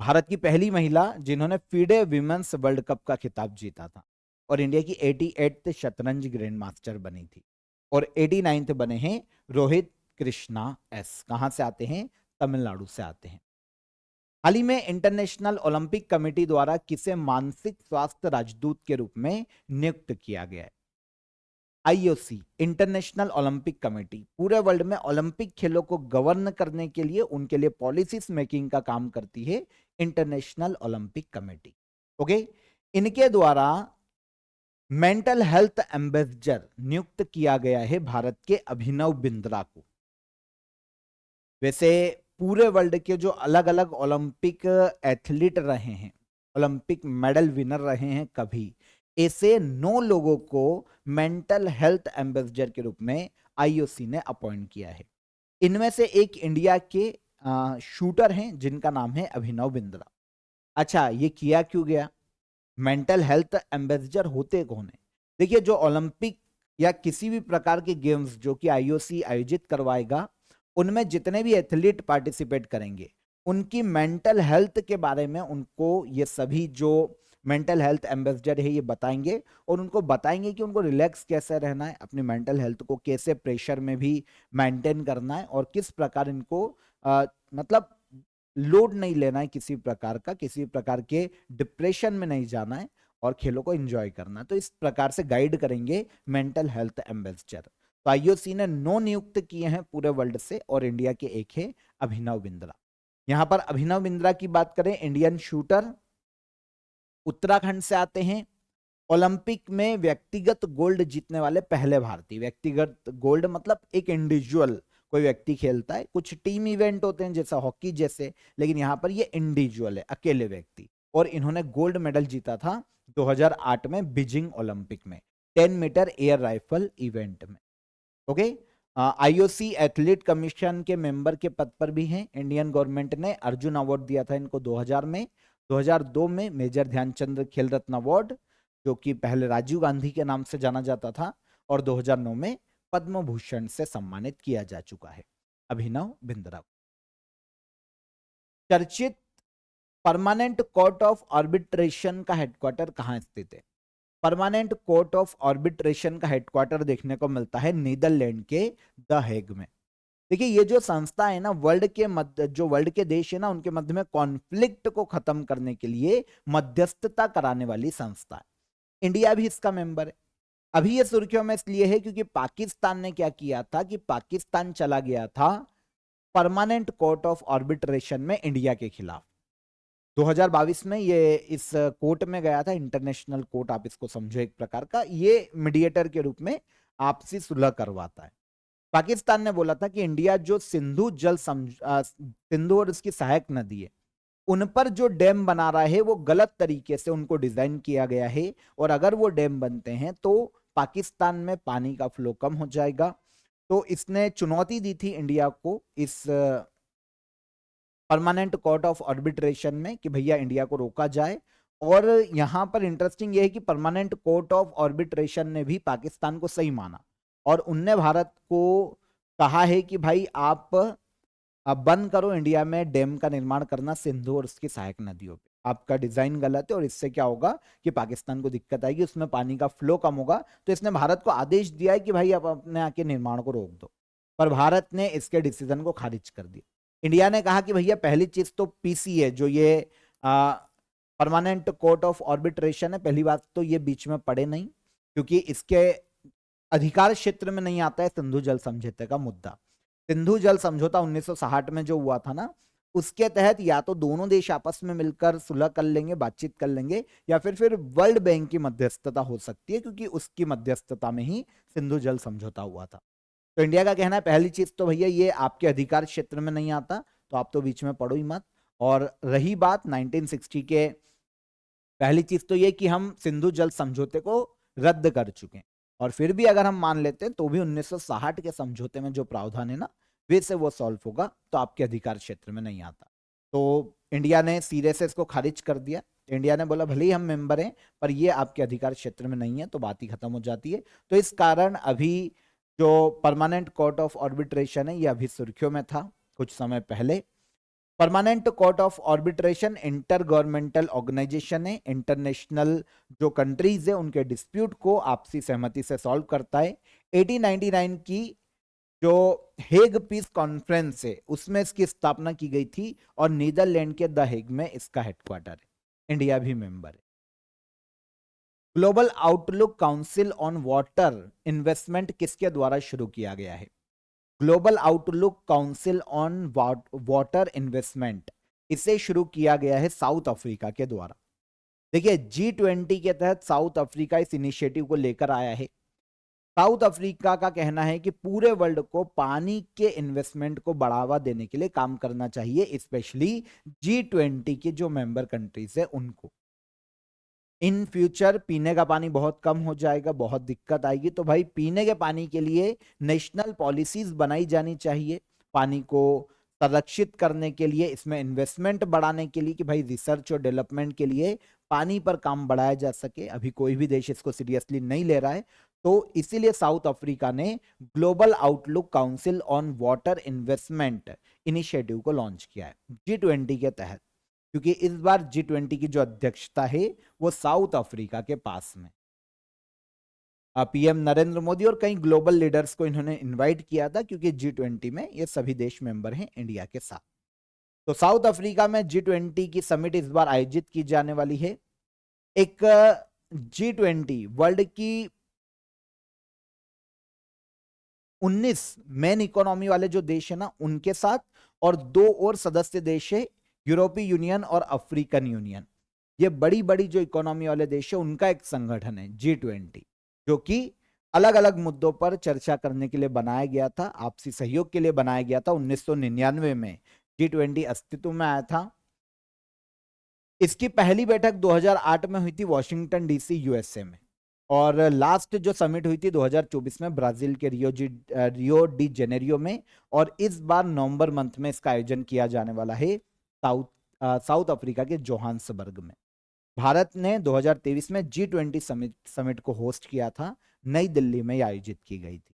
भारत की पहली महिला जिन्होंने फीडे विमेंस वर्ल्ड कप का खिताब जीता था। और इंडिया की 88th शतरंज ग्रैंड मास्टर बनी थी। और 89th बने हैं रोहित कृष्णा एस। कहां से आते हैं? तमिलनाडु से आते हैं। हाल ही में इंटरनेशनल ओलंपिक कमेटी द्वारा किसे मानसिक स्वास्थ्य राजदूत के रूप में नियुक्त किया गया है? आईओसी, इंटरनेशनल ओलंपिक कमेटी, पूरे वर्ल्ड में ओलंपिक खेलों को गवर्न करने के लिए, उनके लिए पॉलिसीज मेकिंग का काम करती है इंटरनेशनल ओलंपिक कमेटी। ओके, इनके द्वारा मेंटल हेल्थ एम्बेसडर नियुक्त किया गया है भारत के अभिनव बिंद्रा को। वैसे पूरे वर्ल्ड के जो अलग अलग ओलंपिक एथलीट रहे हैं, ओलंपिक मेडल विनर रहे हैं, कभी ऐसे 9 लोगों को मेंटल हेल्थ एम्बेसडर के रूप में आईओसी ने अपॉइंट किया है। इनमें से एक इंडिया के शूटर हैं जिनका नाम है अभिनव बिंद्रा। अच्छा, ये किया क्यों गया? मेंटल हेल्थ एम्बेसडर होते कौन है? देखिए, जो ओलंपिक या किसी भी प्रकार के गेम्स जो कि आईओसी आयोजित करवाएगा, उनमें जितने भी एथलीट पार्टिसिपेट करेंगे, उनकी मेंटल हेल्थ के बारे में उनको ये सभी जो मेंटल हेल्थ एम्बेसडर है ये बताएंगे, और उनको बताएंगे कि उनको रिलैक्स कैसे रहना है, अपनी मेंटल हेल्थ को कैसे प्रेशर में भी मेंटेन करना है, और किस प्रकार इनको मतलब लोड नहीं लेना है किसी प्रकार का, किसी प्रकार के डिप्रेशन में नहीं जाना है, और खेलों को एंजॉय करना है। तो इस प्रकार से गाइड करेंगे मेंटल हेल्थ एम्बेसडर। तो आईओसी ने 9 नियुक्त किए हैं पूरे वर्ल्ड से, और इंडिया के एक है अभिनव बिंद्रा। यहां पर अभिनव बिंद्रा की बात करें, इंडियन शूटर, उत्तराखंड से आते हैं। ओलंपिक में व्यक्तिगत गोल्ड जीतने वाले पहले भारतीय। व्यक्तिगत गोल्ड मतलब एक इंडिविजुअल कोई व्यक्ति खेलता है, कुछ टीम इवेंट होते हैं जैसा हॉकी जैसे, लेकिन यहां पर ये इंडिविजुअल है, अकेले व्यक्ति, और इन्होंने गोल्ड मेडल जीता था 2008 में बीजिंग ओलंपिक में 10 मीटर एयर राइफल इवेंट में। ओके, आईओसी एथलीट कमीशन के मेंबर के पद पर भी हैं। इंडियन गवर्नमेंट ने अर्जुन अवार्ड दिया था इनको 2000 में, 2002 में मेजर ध्यानचंद खेल रत्न अवार्ड, जो कि पहले राजीव गांधी के नाम से जाना जाता था, और 2009 में पद्म भूषण से सम्मानित किया जा चुका है अभिनव बिंद्रा। चर्चित परमानेंट कोर्ट ऑफ आर्बिट्रेशन का हेडक्वार्टर कहां स्थित है? परमानेंट कोर्ट ऑफ आर्बिट्रेशन का हेडक्वार्टर देखने को मिलता है नीदरलैंड के द हेग में। देखिए, ये जो संस्था है ना, वर्ल्ड के मध्य, जो वर्ल्ड के देश है ना, उनके मध्य में कॉन्फ्लिक्ट को खत्म करने के लिए मध्यस्थता कराने वाली संस्था है। इंडिया भी इसका मेंबर है। अभी ये सुर्खियों में इसलिए है क्योंकि पाकिस्तान ने क्या किया था कि पाकिस्तान चला गया था परमानेंट कोर्ट ऑफ आर्बिट्रेशन में इंडिया के खिलाफ। 2022 में ये इस कोर्ट में गया था, इंटरनेशनल कोर्ट आप इसको समझो एक प्रकार का, ये मीडिएटर के रूप में आपसी सुलह करवाता है। पाकिस्तान ने बोला था कि इंडिया जो सिंधु और उसकी सहायक नदी है, उन पर जो डैम बना रहा है वो गलत तरीके से उनको डिजाइन किया गया है, और अगर वो डैम बनते हैं तो पाकिस्तान में पानी का फ्लो कम हो जाएगा। तो इसने चुनौती दी थी इंडिया को इस परमानेंट कोर्ट ऑफ आर्बिट्रेशन में कि भैया इंडिया को रोका जाए। और यहां पर इंटरेस्टिंग ये है कि परमानेंट कोर्ट ऑफ आर्बिट्रेशन ने भी पाकिस्तान को सही माना, और उनने भारत को कहा है कि भाई आप अब बंद करो इंडिया में डैम का निर्माण करना सिंधु और उसकी सहायक नदियों पे, आपका डिजाइन गलत है, और इससे क्या होगा कि पाकिस्तान को दिक्कत आएगी, उसमें पानी का फ्लो कम होगा। तो इसने भारत को आदेश दिया है कि भाई आप अपने आके निर्माण को रोक दो, पर भारत ने इसके डिसीजन को खारिज कर दिया। इंडिया ने कहा कि भैया पहली चीज तो पीसी है, जो ये परमानेंट कोर्ट ऑफ आर्बिट्रेशन है, पहली बात तो ये बीच में पड़े नहीं, क्योंकि इसके अधिकार क्षेत्र में नहीं आता है सिंधु जल समझौते का मुद्दा। सिंधु जल समझौता 1960 में जो हुआ था ना, उसके तहत या तो दोनों देश आपस में मिलकर सुलह कर लेंगे, बातचीत कर लेंगे, या फिर वर्ल्ड बैंक की मध्यस्थता हो सकती है, क्योंकि उसकी मध्यस्थता में ही सिंधु जल समझौता हुआ था। तो इंडिया का कहना है पहली चीज तो भैया ये आपके अधिकार क्षेत्र में नहीं आता, तो आप तो बीच में पड़ो ही मत। और रही बात 1960 के, पहली चीज तो ये कि हम सिंधु जल समझौते को रद्द कर चुके हैं, और फिर भी अगर हम मान लेते हैं तो भी 1960 के समझौते में जो प्रावधान है ना, वे से वो सॉल्व होगा, तो आपके अधिकार क्षेत्र में नहीं आता। तो इंडिया ने सिरे से इसको खारिज कर दिया। इंडिया ने बोला भले ही हम मेंबर हैं, पर ये आपके अधिकार क्षेत्र में नहीं है, तो बात ही खत्म हो जाती है। तो इस कारण अभी जो परमानेंट कोर्ट ऑफ आर्बिट्रेशन है, ये अभी सुर्खियों में था कुछ समय पहले। Permanent court of arbitration inter governmental organisation है, इंटरनेशनल जो कंट्रीज है उनके डिस्प्यूट को आपसी सहमति से सॉल्व करता है। 1899 की जो हेग पीस कॉन्फ्रेंस है उसमें इसकी स्थापना की गई थी और नीदरलैंड के द हेग में इसका हेडक्वार्टर है। इंडिया भी मेंबर है। Global outlook council on water investment किसके द्वारा शुरू किया गया है? Global outlook council on water investment, इसे शुरू किया गया है साउथ अफ्रीका के द्वारा। देखिए G20 के तहत साउथ अफ्रीका इस इनिशिएटिव को लेकर आया है। साउथ अफ्रीका का कहना है कि पूरे वर्ल्ड को पानी के इन्वेस्टमेंट को बढ़ावा देने के लिए काम करना चाहिए, स्पेशली G20 के जो मेंबर कंट्रीज है उनको। इन फ्यूचर पीने का पानी बहुत कम हो जाएगा, बहुत दिक्कत आएगी, तो भाई पीने के पानी के लिए नेशनल पॉलिसीज बनाई जानी चाहिए, पानी को संरक्षित करने के लिए, इसमें इन्वेस्टमेंट बढ़ाने के लिए कि भाई रिसर्च और डेवलपमेंट के लिए पानी पर काम बढ़ाया जा सके। अभी कोई भी देश इसको सीरियसली नहीं ले रहा है, तो इसीलिए साउथ अफ्रीका ने global outlook council on water investment initiative को लॉन्च किया है G20 के तहत, क्योंकि इस बार G20 की जो अध्यक्षता है वो साउथ अफ्रीका के पास में। पीएम नरेंद्र मोदी और कई ग्लोबल लीडर्स को इन्होंने इनवाइट किया था, क्योंकि G20 में ये सभी देश मेंबर हैं इंडिया के साथ। तो साउथ अफ्रीका में G20 की समिट इस बार आयोजित की जाने वाली है। एक G20 वर्ल्ड की 19 मेन इकोनॉमी वाले जो देश है ना उनके साथ, और 2 और सदस्य देश है यूरोपीय यूनियन और अफ्रीकन यूनियन। ये बड़ी बड़ी जो इकोनॉमी वाले देश है उनका एक संगठन है G20, जो कि अलग अलग मुद्दों पर चर्चा करने के लिए बनाया गया था, आपसी सहयोग के लिए बनाया गया था। 1999 में G20 अस्तित्व में आया था। इसकी पहली बैठक 2008 में हुई थी वॉशिंगटन डीसी यूएसए में, और लास्ट जो समिट हुई थी 2024 में ब्राजील के रियो डी जेनेरियो में, और इस बार नवंबर मंथ में इसका आयोजन किया जाने वाला है साउथ अफ्रीका के जोहान्सबर्ग में। भारत ने 2023 में G20 समिट को होस्ट किया था, नई दिल्ली में आयोजित की गई थी।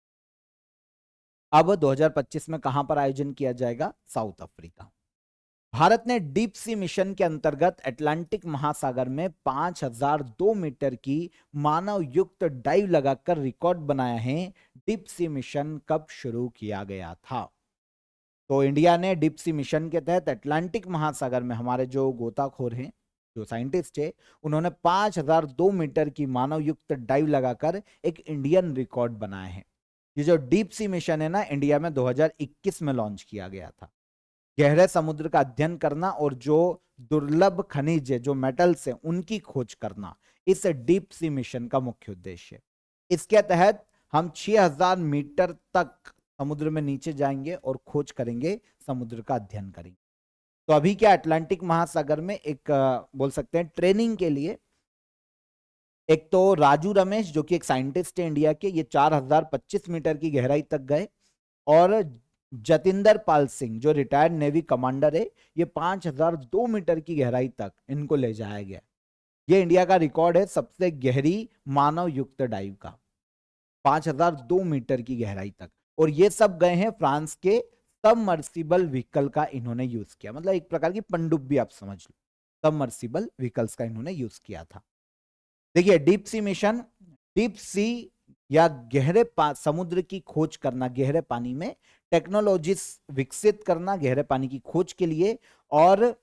अब 2025 में कहां पर आयोजन किया जाएगा? South Africa. भारत ने डीप सी मिशन के अंतर्गत अटलांटिक महासागर में 5002 मीटर की मानव युक्त डाइव लगाकर रिकॉर्ड बनाया है। डीप सी मिशन कब शुरू किया गया था? तो इंडिया ने डीप सी मिशन के तहत अटलांटिक महासागर में हमारे जो गोताखोर हैं, जो साइंटिस्ट है, उन्होंने 5002 मीटर की मानव युक्त डाइव लगाकर एक इंडियन रिकॉर्ड बनाया है। ये जो डीप सी मिशन है ना, इंडिया में 2021 में लॉन्च किया गया था। गहरे समुद्र का अध्ययन करना और जो दुर्लभ खनिज है, जो मेटल्स है, उनकी खोज करना, इस डीप सी मिशन का मुख्य उद्देश्य है। इसके तहत हम 6000 मीटर तक समुद्र में नीचे जाएंगे और खोज करेंगे, समुद्र का अध्ययन करेंगे। तो अभी क्या अटलांटिक महासागर में एक बोल सकते हैं ट्रेनिंग के लिए, एक तो राजू रमेश जो कि एक साइंटिस्ट है इंडिया के, ये 4025 मीटर की गहराई तक गए, और जतिंदर पाल सिंह जो रिटायर्ड नेवी कमांडर है, ये 5002 मीटर की गहराई तक इनको ले जाया गया। ये इंडिया का रिकॉर्ड है सबसे गहरी मानव युक्त डाइव का, 5002 मीटर की गहराई तक। और ये सब गए हैं फ्रांस के सबमर्सिबल व्हीकल का इन्होंने यूज किया, मतलब एक प्रकार की पनडुब्बी आप समझ लो, सबमर्सिबल व्हीकल्स का इन्होंने यूज किया था। देखिए deep sea mission, deep sea या गहरे समुद्र की खोज करना, गहरे पानी में टेक्नोलॉजीज विकसित करना गहरे पानी की खोज के लिए। और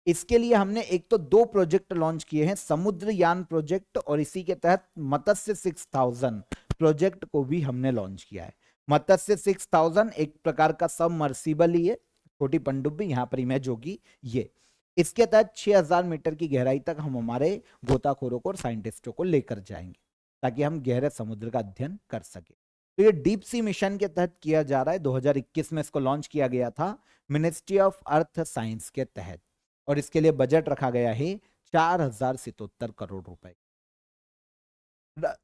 इसके लिए हमने एक तो 2 प्रोजेक्ट लॉन्च किए हैं, समुद्रयान प्रोजेक्ट और इसी के तहत मत्स्य 6000 प्रोजेक्ट को भी हमने लॉन्च किया है। मत्स्य 6000 एक प्रकार का सबमर्सिबल ही है, छोटी पनडुब्बी, यहां पर इमेज होगी ये। इसके तहत 6000 मीटर की गहराई तक हम हमारे गोताखोरों को और साइंटिस्टों को लेकर जाएंगे, ताकि हम गहरे समुद्र का अध्ययन कर सके। तो ये डीप सी मिशन के तहत किया जा रहा है, 2021 में इसको लॉन्च किया गया था मिनिस्ट्री ऑफ अर्थ साइंस के तहत, और इसके लिए बजट रखा गया है 4077 करोड़ रुपए।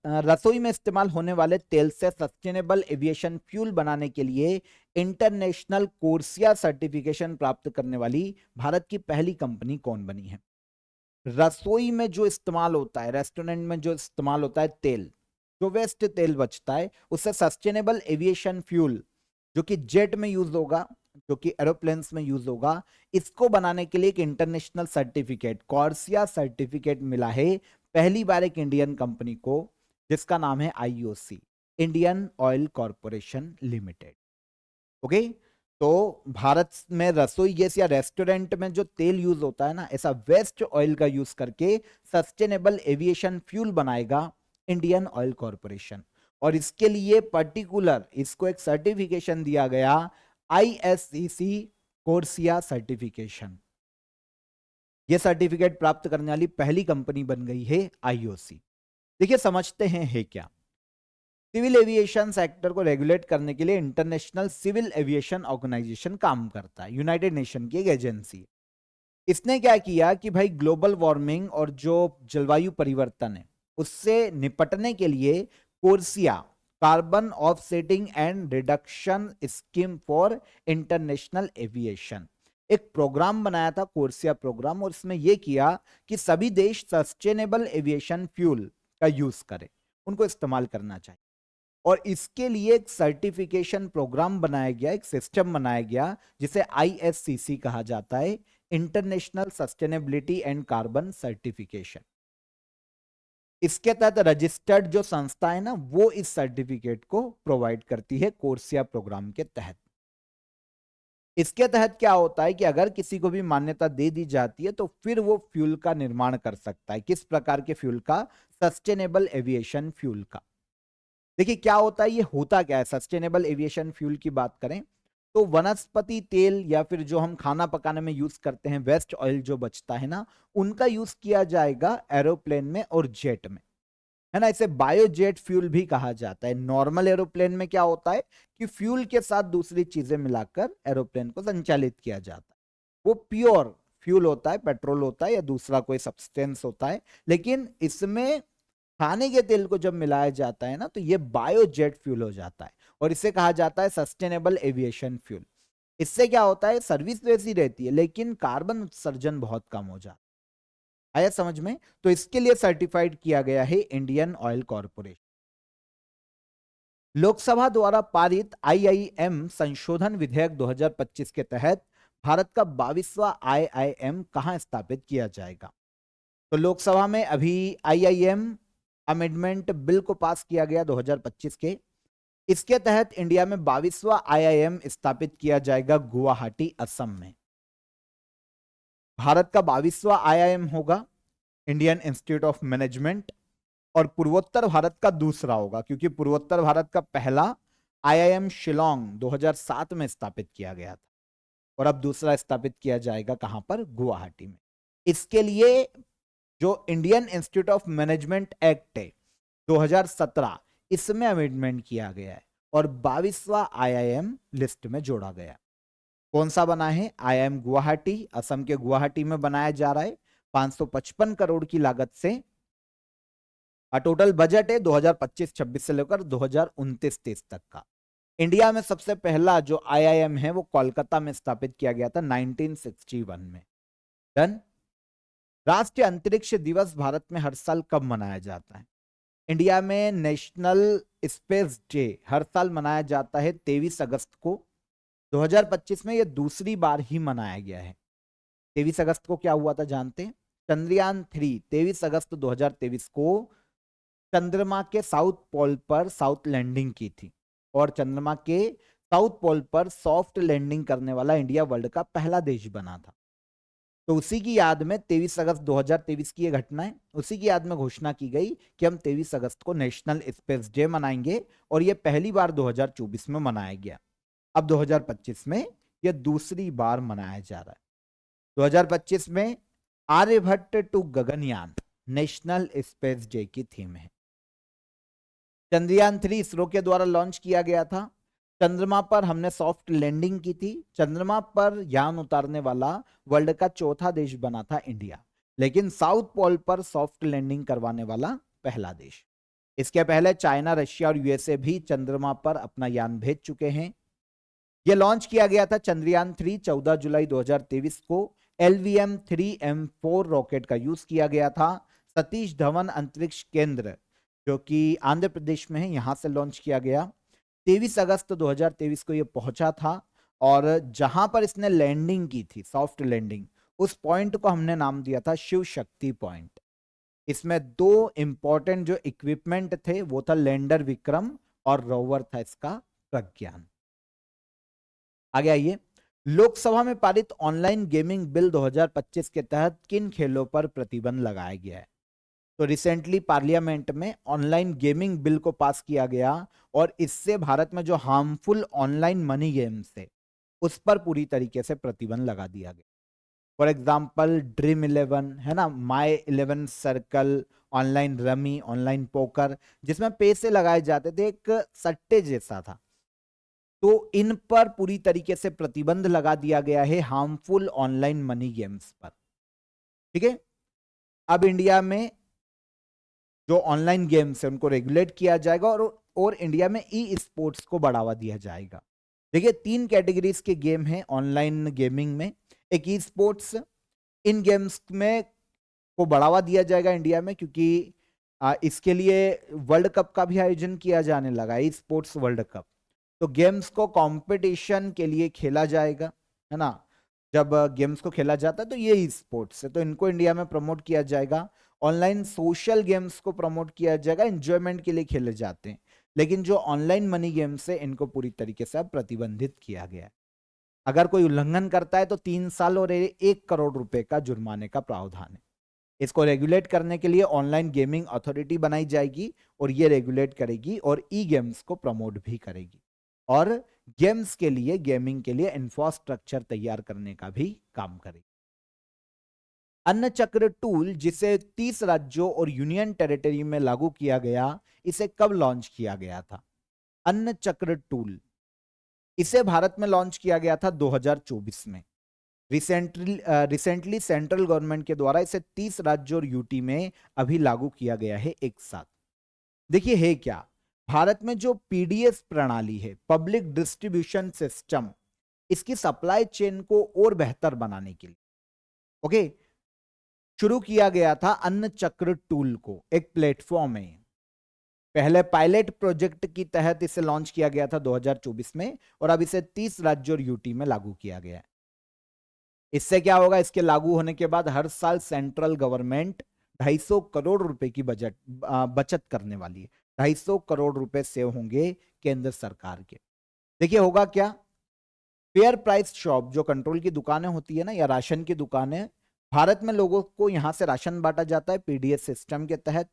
रसोई में इस्तेमाल होने वाले तेल से सस्टेनेबल एविएशन फ्यूल बनाने के लिए इंटरनेशनल कोर्सिया सर्टिफिकेशन प्राप्त करने वाली भारत की पहली कंपनी कौन बनी है? रसोई में जो इस्तेमाल होता है, रेस्टोरेंट में जो इस्तेमाल होता है तेल, जो वेस्ट तेल बचता है, उससे सस्टेनेबल एविएशन फ्यूल जो कि जेट में यूज होगा, जो कि एरोप्लेन्स में यूज होगा, इसको बनाने के लिए एक इंटरनेशनल सर्टिफिकेट, कॉर्सिया सर्टिफिकेट मिला है पहली बार एक इंडियन कंपनी को, जिसका नाम है IOC, Indian oil corporation limited. Okay. तो भारत में रसोई गैस या रेस्टोरेंट में जो तेल यूज होता है ना, ऐसा वेस्ट ऑयल का यूज करके सस्टेनेबल एविएशन फ्यूल बनाएगा इंडियन ऑयल कॉरपोरेशन। और इसके लिए पर्टिकुलर इसको एक सर्टिफिकेशन दिया गया, आईएससीसी कोर्सिया सर्टिफिकेशन। यह सर्टिफिकेट प्राप्त करने वाली पहली कंपनी बन गई है आईओसी। देखिए समझते हैं है क्या। सिविल एविएशन सेक्टर को रेगुलेट करने के लिए इंटरनेशनल सिविल एविएशन ऑर्गेनाइजेशन काम करता है, यूनाइटेड नेशन की एक एजेंसी। इसने क्या किया कि भाई ग्लोबल वार्मिंग और जो जलवायु परिवर्तन है उससे निपटने के लिए कोर्सिया, carbon offsetting and reduction scheme for international aviation, एक प्रोग्राम बनाया था कोर्सिया प्रोग्राम। और इसमें यह किया कि सभी देश सस्टेनेबल एविएशन फ्यूल का यूज करें, उनको इस्तेमाल करना चाहिए। और इसके लिए एक सर्टिफिकेशन प्रोग्राम बनाया गया, एक सिस्टम बनाया गया जिसे आईएससीसी कहा जाता है, international sustainability and carbon certification. इसके तहत रजिस्टर्ड जो संस्था है ना, वो इस सर्टिफिकेट को प्रोवाइड करती है कोर्सिया प्रोग्राम के तहत। इसके तहत क्या होता है कि अगर किसी को भी मान्यता दे दी जाती है तो फिर वो फ्यूल का निर्माण कर सकता है। किस प्रकार के फ्यूल का? सस्टेनेबल एविएशन फ्यूल का। देखिए क्या होता है, ये होता क्या है सस्टेनेबल एविएशन फ्यूल की बात करें तो वनस्पति तेल या फिर जो हम खाना पकाने में यूज करते हैं वेस्ट ऑयल जो बचता है ना, उनका यूज किया जाएगा एरोप्लेन में और जेट में, है ना। इसे बायोजेट फ्यूल भी कहा जाता है। नॉर्मल एरोप्लेन में क्या होता है कि फ्यूल के साथ दूसरी चीजें मिलाकर एरोप्लेन को संचालित किया जाता है। वो प्योर फ्यूल होता है, पेट्रोल होता है या दूसरा कोई सब्सटेंस होता है। लेकिन इसमें खाने के तेल को जब मिलाया जाता है ना तो ये बायोजेट फ्यूल हो जाता है और इसे कहा जाता है सस्टेनेबल एविएशन फ्यूल। इससे क्या होता है, सर्विस वैसी रहती है लेकिन कार्बन उत्सर्जन बहुत कम हो जाता है। आया समझ में? तो इसके लिए सर्टिफाइड किया गया है इंडियन ऑयल कॉर्पोरेशन। लोकसभा द्वारा पारित आईआईएम संशोधन विधेयक 2025 के तहत भारत का 22वां आईआईएम कहां स्थापित किया जाएगा? तो लोकसभा में अभी आईआईएम अमेंडमेंट बिल को पास किया गया 2025 के। इसके तहत इंडिया में 22वां आईआईएम स्थापित किया जाएगा गुवाहाटी, असम में। भारत का 22वां आईआईएम होगा इंडियन इंस्टीट्यूट ऑफ मैनेजमेंट और पूर्वोत्तर भारत का दूसरा होगा, क्योंकि पूर्वोत्तर भारत का पहला आईआईएम शिलोंग 2007 में स्थापित किया गया था और अब दूसरा स्थापित किया जाएगा कहां पर? गुवाहाटी में। इसके लिए जो Indian institute of management act है 2017, इसमें अमेंडमेंट किया गया है और 22वां आईआईएम लिस्ट में जोड़ा गया। कौन सा बना है? आईआईएम गुवाहाटी, असम के गुवाहाटी में बनाया जा रहा है 555 करोड़ की लागत से। टोटल बजट है 2025-26 से लेकर 2029-30 तक का। इंडिया में सबसे पहला जो आईआईएम है वो कोलकाता में स्थापित किया गया था 1961 में। डन। राष्ट्रीय अंतरिक्ष दिवस भारत में हर साल कब मनाया जाता है? इंडिया में नेशनल स्पेस डे हर साल मनाया जाता है 23 अगस्त को। 2025 में यह दूसरी बार ही मनाया गया है। 23 अगस्त को क्या हुआ था जानते हैं? चंद्रयान 3 23 अगस्त 2023 को चंद्रमा के साउथ पोल पर साउथ लैंडिंग की थी और चंद्रमा के साउथ पोल पर सॉफ्ट लैंडिंग करने वाला इंडिया वर्ल्ड का पहला देश बना था। तो उसी की याद में 23 अगस्त 2023 की यह घटना है, उसी की याद में घोषणा की गई कि हम 23 अगस्त को नेशनल स्पेस डे मनाएंगे और यह पहली बार 2024 में मनाया गया। अब 2025 में यह दूसरी बार मनाया जा रहा है। 2025 में Aryabhata to Gaganyaan national space day की थीम है। चंद्रयान 3 इसरो के द्वारा लॉन्च किया गया था। चंद्रमा पर हमने सॉफ्ट लैंडिंग की थी। चंद्रमा पर यान उतारने वाला वर्ल्ड का चौथा देश बना था इंडिया, लेकिन साउथ पोल पर सॉफ्ट लैंडिंग करवाने वाला पहला देश। इसके पहले चाइना, रशिया और यूएसए भी चंद्रमा पर अपना यान भेज चुके हैं। यह लॉन्च किया गया था चंद्रयान 3 14 जुलाई 2023 को। LVM 3M4 रॉकेट का यूज किया गया था। सतीश धवन अंतरिक्ष केंद्र जो कि आंध्र प्रदेश में है, यहां से लॉन्च किया गया। 23 अगस्त 2023 को यह पहुंचा था और जहां पर इसने लैंडिंग की थी, सॉफ्ट लैंडिंग, उस पॉइंट को हमने नाम दिया था शिव शक्ति पॉइंट। इसमें दो इंपॉर्टेंट जो इक्विपमेंट थे वो था लैंडर विक्रम और रोवर था इसका प्रज्ञान। आगे आइए, लोकसभा में पारित ऑनलाइन गेमिंग बिल 2025 के तहत किन खेलों पर प्रतिबंध लगाया गया है? तो रिसेंटली पार्लियामेंट में ऑनलाइन गेमिंग बिल को पास किया गया और इससे भारत में जो हार्मफुल ऑनलाइन मनी गेम्स है उस पर पूरी तरीके से प्रतिबंध लगा दिया गया। फॉर एग्जाम्पल ड्रीम 11 है ना, माई 11 circle, online rummy, online poker, जिसमें पैसे लगाए जाते थे, एक सट्टे जैसा था। तो इन पर पूरी तरीके से प्रतिबंध लगा दिया गया है हार्मफुल ऑनलाइन मनी गेम्स पर। ठीक है, अब इंडिया में जो ऑनलाइन गेम्स है उनको रेगुलेट किया जाएगा और इंडिया में ई स्पोर्ट्स को बढ़ावा दिया जाएगा। देखिए 3 कैटेगरीज के गेम हैं ऑनलाइन गेमिंग में। एक ई स्पोर्ट्स, इन गेम्स में को बढ़ावा दिया जाएगा इंडिया में, क्योंकि इसके लिए वर्ल्ड कप का भी आयोजन किया जाने लगा, ई स्पोर्ट्स वर्ल्ड कप। तो गेम्स को कंपटीशन के लिए खेला जाएगा, है ना। जब गेम्स को खेला जाता है तो ये ई स्पोर्ट्स है, तो इनको इंडिया में प्रमोट किया जाएगा। ऑनलाइन सोशल गेम्स को प्रमोट किया जाएगा, एंजॉयमेंट के लिए खेले जाते हैं। लेकिन जो ऑनलाइन मनी गेम्स है इनको पूरी तरीके से अब प्रतिबंधित किया गया है। अगर कोई उल्लंघन करता है तो 3 साल और 1 करोड़ रुपए का जुर्माने का प्रावधान है। इसको रेगुलेट करने के लिए ऑनलाइन गेमिंग अथॉरिटी बनाई जाएगी और ये रेगुलेट करेगी और ई गेम्स को प्रमोट भी करेगी और गेम्स के लिए, गेमिंग के लिए इंफ्रास्ट्रक्चर तैयार करने का भी काम करेगी। अन्न चक्र टूल, जिसे 30 राज्यों और यूनियन टेरिटरी में लागू किया गया, इसे कब लॉन्च किया गया था? अन्न चक्र टूल, इसे भारत में लॉन्च किया गया था 2024 में। रिसेंटली सेंट्रल गवर्नमेंट के द्वारा इसे 30 राज्यों और यूटी में अभी लागू किया गया है एक साथ। देखिए है क्या, भारत में जो पीडीएस प्रणाली है, पब्लिक डिस्ट्रीब्यूशन सिस्टम, इसकी सप्लाई चेन को और बेहतर बनाने के लिए ओके शुरू किया गया था अन्न चक्र टूल को, एक प्लेटफॉर्म है। पहले पायलट प्रोजेक्ट की तहत इसे लॉन्च किया गया था 2024 में और अब इसे 30 राज्यों और यूटी में लागू किया गया है। इससे क्या होगा, इसके लागू होने के बाद हर साल सेंट्रल गवर्नमेंट 250 करोड़ रुपए की बचत करने वाली है। 250 करोड़ रुपए सेव होंगे केंद्र सरकार के। देखिए होगा क्या, फेयर प्राइस शॉप, जो कंट्रोल की दुकानें होती है ना, या राशन की दुकानें, भारत में लोगों को यहां से राशन बांटा जाता है पीडीएस सिस्टम के तहत,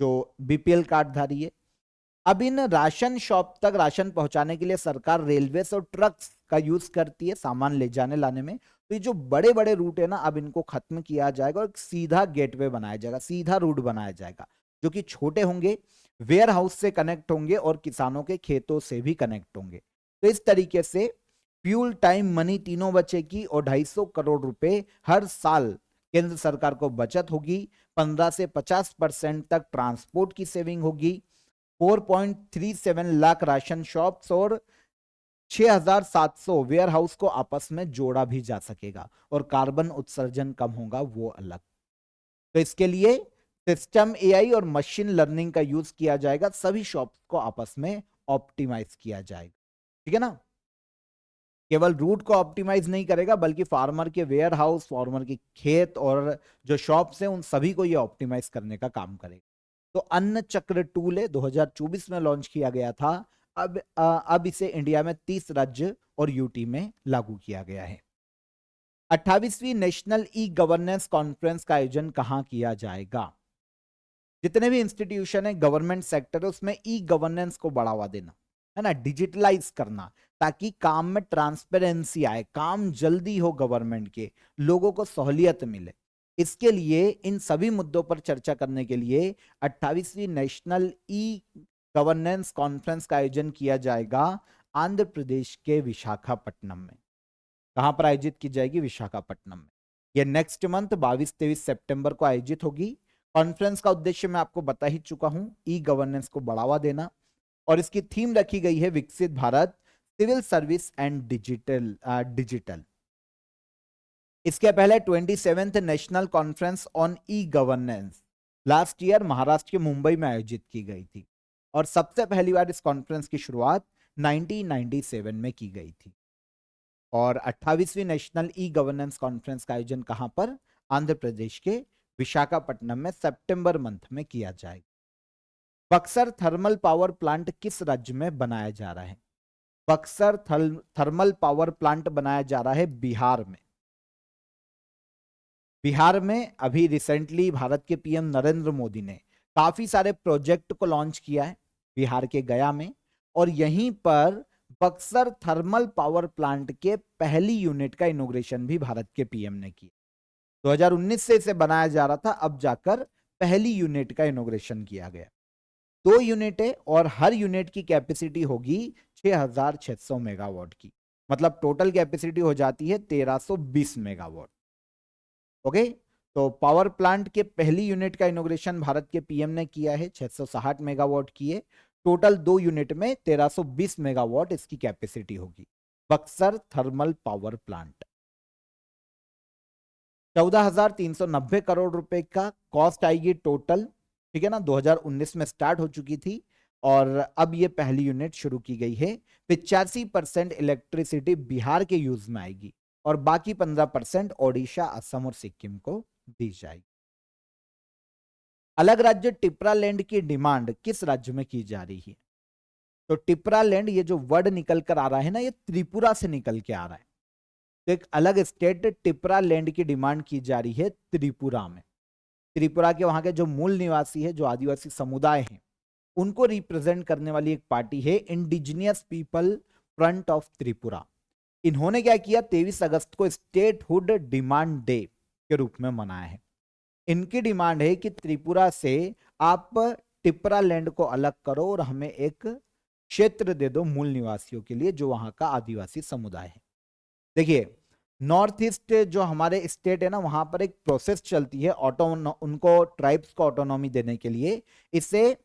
जो बीपीएल कार्डधारी है। अब इन राशन शॉप तक राशन पहुंचाने के लिए सरकार रेलवे और ट्रक्स का यूज करती है सामान ले जाने लाने में। तो ये जो बड़े बड़े रूट है ना, अब इनको खत्म किया जाएगा और सीधा गेटवे बनाया जाएगा, सीधा रूट बनाया जाएगा, जो कि छोटे होंगे, वेयर हाउस से कनेक्ट होंगे और किसानों के खेतों से भी कनेक्ट होंगे। तो इस तरीके से फ्यूल, टाइम, मनी तीनों बचेगी और 250 करोड़ रुपए हर साल केंद्र सरकार को बचत होगी। 15 से 50% तक ट्रांसपोर्ट की सेविंग होगी। 4.37 लाख राशन शॉप्स और 6,700 वेयर हाउस को आपस में जोड़ा भी जा सकेगा और कार्बन उत्सर्जन कम होगा, वो अलग। तो इसके लिए सिस्टम एआई और मशीन लर्निंग का यूज किया जाएगा, सभी शॉप्स को आपस में ऑप्टिमाइज किया जाएगा। ठीक है ना, केवल रूट को ऑप्टिमाइज नहीं करेगा बल्कि फार्मर के वेयर हाउस, फार्मर के खेत और जो शॉप्स हैं उन सभी को ये ऑप्टिमाइज करने का काम करेगा। तो अन्न चक्र टूल है, 2024 में लॉन्च किया गया था। अब इसे इंडिया में 30 राज्य और यूटी में लागू किया गया है। 28वीं नेशनल ई गवर्नेंस कॉन्फ्रेंस का आयोजन कहां किया जाएगा? जितने भी इंस्टीट्यूशन है, गवर्नमेंट सेक्टर है, उसमें ई गवर्नेंस को बढ़ावा देना, है ना, डिजिटलाइज करना, ताकि काम में ट्रांसपेरेंसी आए, काम जल्दी हो, गवर्नमेंट के लोगों को सहूलियत मिले। इसके लिए इन सभी मुद्दों पर चर्चा करने के लिए 28वीं नेशनल ई गवर्नेंस कॉन्फ्रेंस का आयोजन किया जाएगा आंध्र प्रदेश के विशाखापट्टनम में। कहां पर आयोजित की जाएगी? विशाखापट्टनम में। यह नेक्स्ट मंथ 22-23 सितंबर को आयोजित होगी। कॉन्फ्रेंस का उद्देश्य मैं आपको बता ही चुका हूं, ई गवर्नेंस को बढ़ावा देना, और इसकी थीम रखी गई है विकसित Bharat, civil service and digital. इसके पहले 27th national conference on e governance last year Maharashtra के मुंबई में आयोजित की गई थी और सबसे पहली बार इस कॉन्फ्रेंस की शुरुआत 1997 में की गई थी। और 28वीं नेशनल ई गवर्नेंस कॉन्फ्रेंस का आयोजन कहां पर? आंध्र प्रदेश के विशाखापट्टनम में सितंबर मंथ में किया जाएगा। बक्सर थर्मल पावर प्लांट किस राज्य में बनाया जा रहा है? बक्सर थर्मल पावर प्लांट बनाया जा रहा है बिहार में। बिहार में अभी रिसेंटली भारत के पीएम नरेंद्र मोदी ने काफी सारे प्रोजेक्ट को लॉन्च किया है बिहार के गया में, और यहीं पर बक्सर थर्मल पावर प्लांट के पहली यूनिट का इनॉग्रेशन भी भारत के पीएम ने किया। 2019 से इसे बनाया जा रहा था, अब जाकर पहली यूनिट का इनॉग्रेशन किया गया। 2 यूनिट है और हर यूनिट की कैपेसिटी होगी 6600 मेगावाट की, मतलब टोटल कैपेसिटी हो जाती है 1320 मेगावाट। ओके, तो पावर प्लांट के पहली यूनिट का इनॉग्रेशन भारत के पीएम ने किया है, 660 मेगावाट की है। टोटल 2 यूनिट में 1320 मेगावाट इसकी कैपेसिटी होगी। Buxar thermal power plant 14,390 crore रुपए का कॉस्ट आएगी टोटल, ठीक है ना। 2019 में स्टार्ट हो चुकी थी और अब ये पहली यूनिट शुरू की गई है। 85% इलेक्ट्रिसिटी बिहार के यूज में आएगी और बाकी 15% ओडिशा, असम और सिक्किम को दी जाएगी। अलग राज्य टिपरा लैंड की डिमांड किस राज्य में की जा रही है? तो टिपरा लैंड, ये जो वर्ड निकल कर आ रहा है ना, ये त्रिपुरा से निकल के आ रहा है। तो एक अलग स्टेट टिपरा लैंड की डिमांड की जा रही है त्रिपुरा में। त्रिपुरा के वहां के जो मूल निवासी है, जो आदिवासी समुदाय हैं, उनको रिप्रेजेंट करने वाली एक पार्टी है indigenous people front of Tripura. इन्होंने क्या किया, 23 अगस्त को स्टेटहुड डिमांड डे के रूप में मनाया है। इनकी डिमांड है कि त्रिपुरा से आप टिपरा लैंड को अलग करो और हमें एक क्षेत्र दे दो मूल निवासियों के लिए, जो वहां का आदिवासी समुदाय है। देखिए, नॉर्थ ईस्ट जो हमारे स्टेट है ना, वहां पर एक प्रोसेस चलती है उनको ट्राइब्स को ऑटोनॉमी देने के लिए। इसे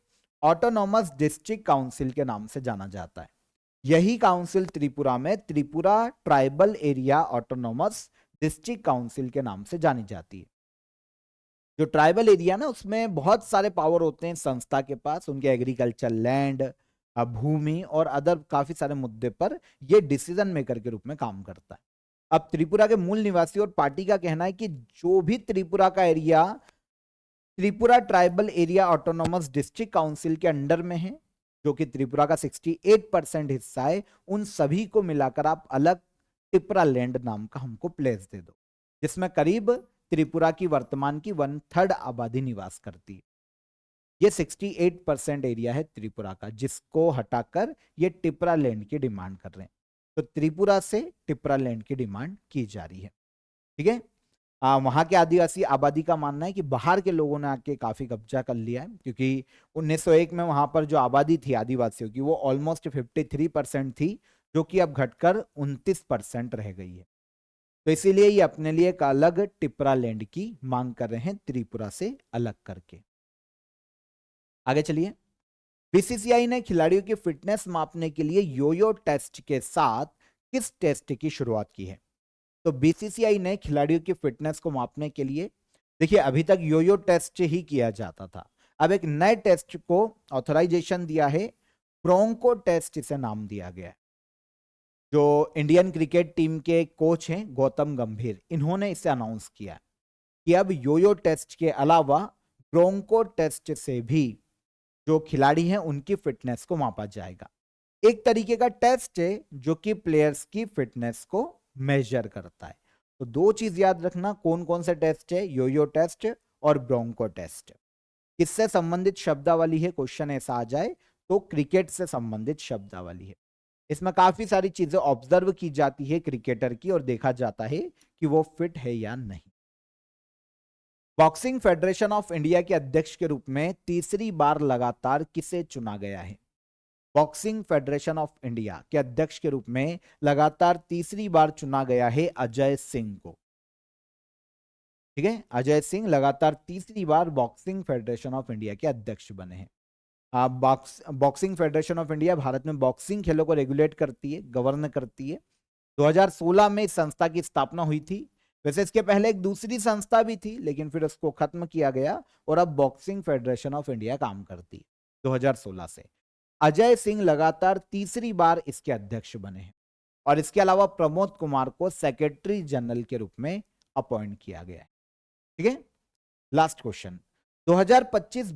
ऑटोनॉमस डिस्ट्रिक्ट काउंसिल के नाम से जाना जाता है। यही काउंसिल त्रिपुरा में Tripura tribal area autonomous district council के नाम से जानी जाती है। जो ट्राइबल एरिया ना, उसमें बहुत सारे पावर होते हैं संस्था के पास, उनके एग्रीकल्चर लैंड, भूमि और अदर काफी सारे मुद्दे पर ये डिसीजन मेकर के रूप में काम करता है। अब त्रिपुरा के मूल निवासी और पार्टी का कहना है कि जो भी त्रिपुरा का area Tripura tribal area autonomous district council के अंडर में है, जो कि त्रिपुरा का 68% हिस्सा है, उन सभी को मिलाकर आप अलग टिपरा लैंड नाम का हमको प्लेस दे दो, जिसमें करीब त्रिपुरा की वर्तमान की 1/3 आबादी निवास करती है। ये 68% एरिया है त्रिपुरा का, जिसको हटाकर ये टिपरा लैंड की डिमांड कर रहे हैं। तो त्रिपुरा से टिपरा लैंड की डिमांड की जा रही है, ठीक है। वहां के आदिवासी आबादी का मानना है कि बाहर के लोगों ने आके काफी कब्जा कर लिया है, क्योंकि 1901 में वहां पर जो आबादी थी आदिवासियों की, वो ऑलमोस्ट 53% थी, जो कि अब घटकर 29% रह गई है। तो इसीलिए ये अपने लिए एक अलग टिपरा लैंड की मांग कर रहे हैं, त्रिपुरा से अलग करके। आगे चलिए। बीसीसीआई ने खिलाड़ियों की फिटनेस मापने के लिए योयो टेस्ट के साथ किस टेस्ट की शुरुआत की है? तो बीसीसीआई ने खिलाड़ियों की फिटनेस को मापने के लिए, देखिए अभी तक योयो टेस्ट ही किया जाता था, अब एक नए टेस्ट को ऑथराइजेशन दिया है, ब्रोंको टेस्ट इसे नाम दिया गया है। जो इंडियन क्रिकेट टीम के कोच हैं गौतम गंभीर, इन्होंने इसे अनाउंस किया कि अब योयो टेस्ट के अलावा ब्रोंको टेस्ट से भी जो खिलाड़ी हैं उनकी फिटनेस को मापा जाएगा। एक तरीके का टेस्ट है जो कि प्लेयर्स की फिटनेस को मेजर करता है। तो 2 चीज याद रखना, कौन कौन से टेस्ट है, योयो टेस्ट और ब्रोंको टेस्ट। किससे संबंधित शब्दावली है, क्वेश्चन ऐसा आ जाए तो क्रिकेट से संबंधित शब्दावली है। इसमें काफी सारी चीजें ऑब्जर्व की जाती है क्रिकेटर की और देखा जाता है कि वो फिट है या नहीं। बॉक्सिंग फेडरेशन ऑफ इंडिया के अध्यक्ष के रूप में तीसरी बार लगातार किसे चुना गया है? बॉक्सिंग फेडरेशन ऑफ इंडिया के अध्यक्ष के रूप में लगातार तीसरी बार चुना गया है अजय सिंह को, ठीक है। अजय सिंह लगातार तीसरी बार बॉक्सिंग फेडरेशन ऑफ इंडिया के अध्यक्ष बने हैं। Boxing federation of India Bharat में बॉक्सिंग खेलों को रेगुलेट करती है, गवर्न करती है। 2016 में इस संस्था की स्थापना हुई थी। वैसे इसके पहले एक दूसरी संस्था भी थी, लेकिन फिर उसको खत्म किया गया और अब बॉक्सिंग फेडरेशन ऑफ इंडिया काम करती है 2016 से। अजय सिंह लगातार तीसरी बार इसके अध्यक्ष बने हैं और इसके अलावा प्रमोद कुमार को सेक्रेटरी जनरल के रूप में अपॉइंट किया गया है, ठीक है। Last question, 2025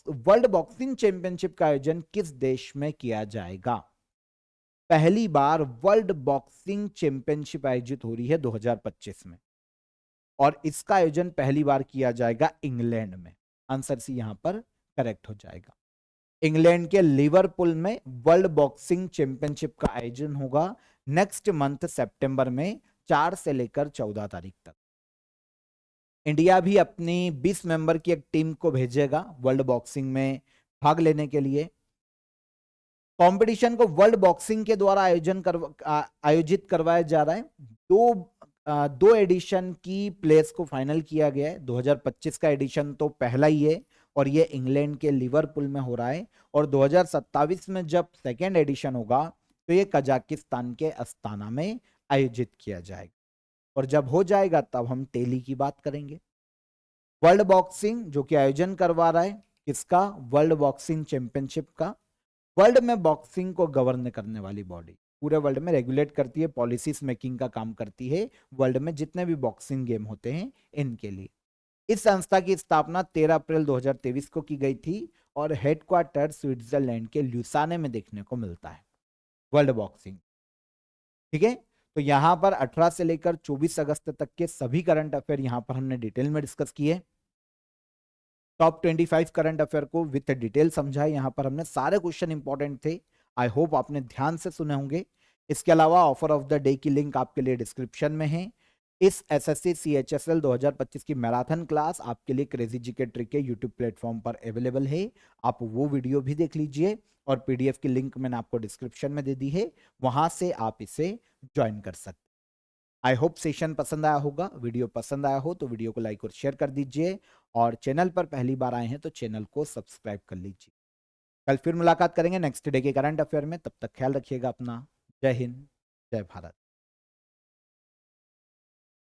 world boxing championship का आयोजन किस देश में किया जाएगा? पहली बार वर्ल्ड बॉक्सिंग चैंपियनशिप आयोजित हो रही है 2025 में, और इसका आयोजन पहली बार किया जाएगा इंग्लैंड में। आंसर सी यहां पर करेक्ट हो जाएगा। इंग्लैंड के लिवरपूल में वर्ल्ड बॉक्सिंग चैंपियनशिप का आयोजन होगा नेक्स्ट मंथ सितंबर में 4 से लेकर 14 तारीख तक। इंडिया भी अपनी 20 मेंबर की एक टीम को भेजेगा वर्ल्ड बॉक्सिंग में भाग लेने के लिए। कंपटीशन को वर्ल्ड बॉक्सिंग के द्वारा आयोजित करवाया जा रहा है। दो एडिशन की प्लेस को फाइनल किया गया है। 2025 का एडिशन तो पहला ही है और ये इंग्लैंड के लिवरपूल में हो रहा है, और 2027 में जब सेकेंड एडिशन होगा तो ये कजाकिस्तान के अस्ताना में आयोजित किया जाएगा। और जब हो जाएगा तब हम टेली की बात करेंगे। वर्ल्ड बॉक्सिंग जो कि आयोजन करवा रहा है किसका? वर्ल्ड बॉक्सिंग चैंपियनशिप का। वर्ल्ड में बॉक्सिंग को गवर्न करने वाली बॉडी, पूरे वर्ल्ड में रेगुलेट करती है, पॉलिसीज मेकिंग का काम करती है वर्ल्ड में जितने भी बॉक्सिंग गेम होते हैं इनके लिए। इस संस्था की स्थापना 13 अप्रैल 2023 को की गई थी और हेडक्वार्टर स्विट्जरलैंड के ल्यूसाने में देखने को मिलता है वर्ल्ड बॉक्सिंग। ठीक है, तो यहां पर 18 से लेकर 24 अगस्त तक के सभी करंट अफेयर यहां पर हमने डिटेल में डिस्कस किए। टॉप 25 करंट अफेयर को विथ डिटेल समझा है। यहां पर हमने सारे क्वेश्चन इंपॉर्टेंट थे। आई होप आपने ध्यान से सुने होंगे। इसके अलावा ऑफर ऑफ द डे की लिंक आपके लिए डिस्क्रिप्शन में है। इस एसएससी सीएचएसएल 2025 की मैराथन क्लास आपके लिए क्रेजी जीके ट्रिक के यूट्यूब प्लेटफॉर्म पर अवेलेबल है। आप वो वीडियो भी देख लीजिए और पीडीएफ की लिंक मैंने आपको डिस्क्रिप्शन में दे दी है, वहां से आप इसे ज्वाइन कर सकते। आई होप सेशन पसंद आया होगा। वीडियो पसंद आया हो तो वीडियो को लाइक और शेयर कर दीजिए, और चैनल पर पहली बार आए हैं तो चैनल को सब्सक्राइब कर लीजिए। कल फिर मुलाकात करेंगे नेक्स्ट डे के करंट अफेयर में। तब तक ख्याल रखिएगा अपना। जय हिंद, जय भारत।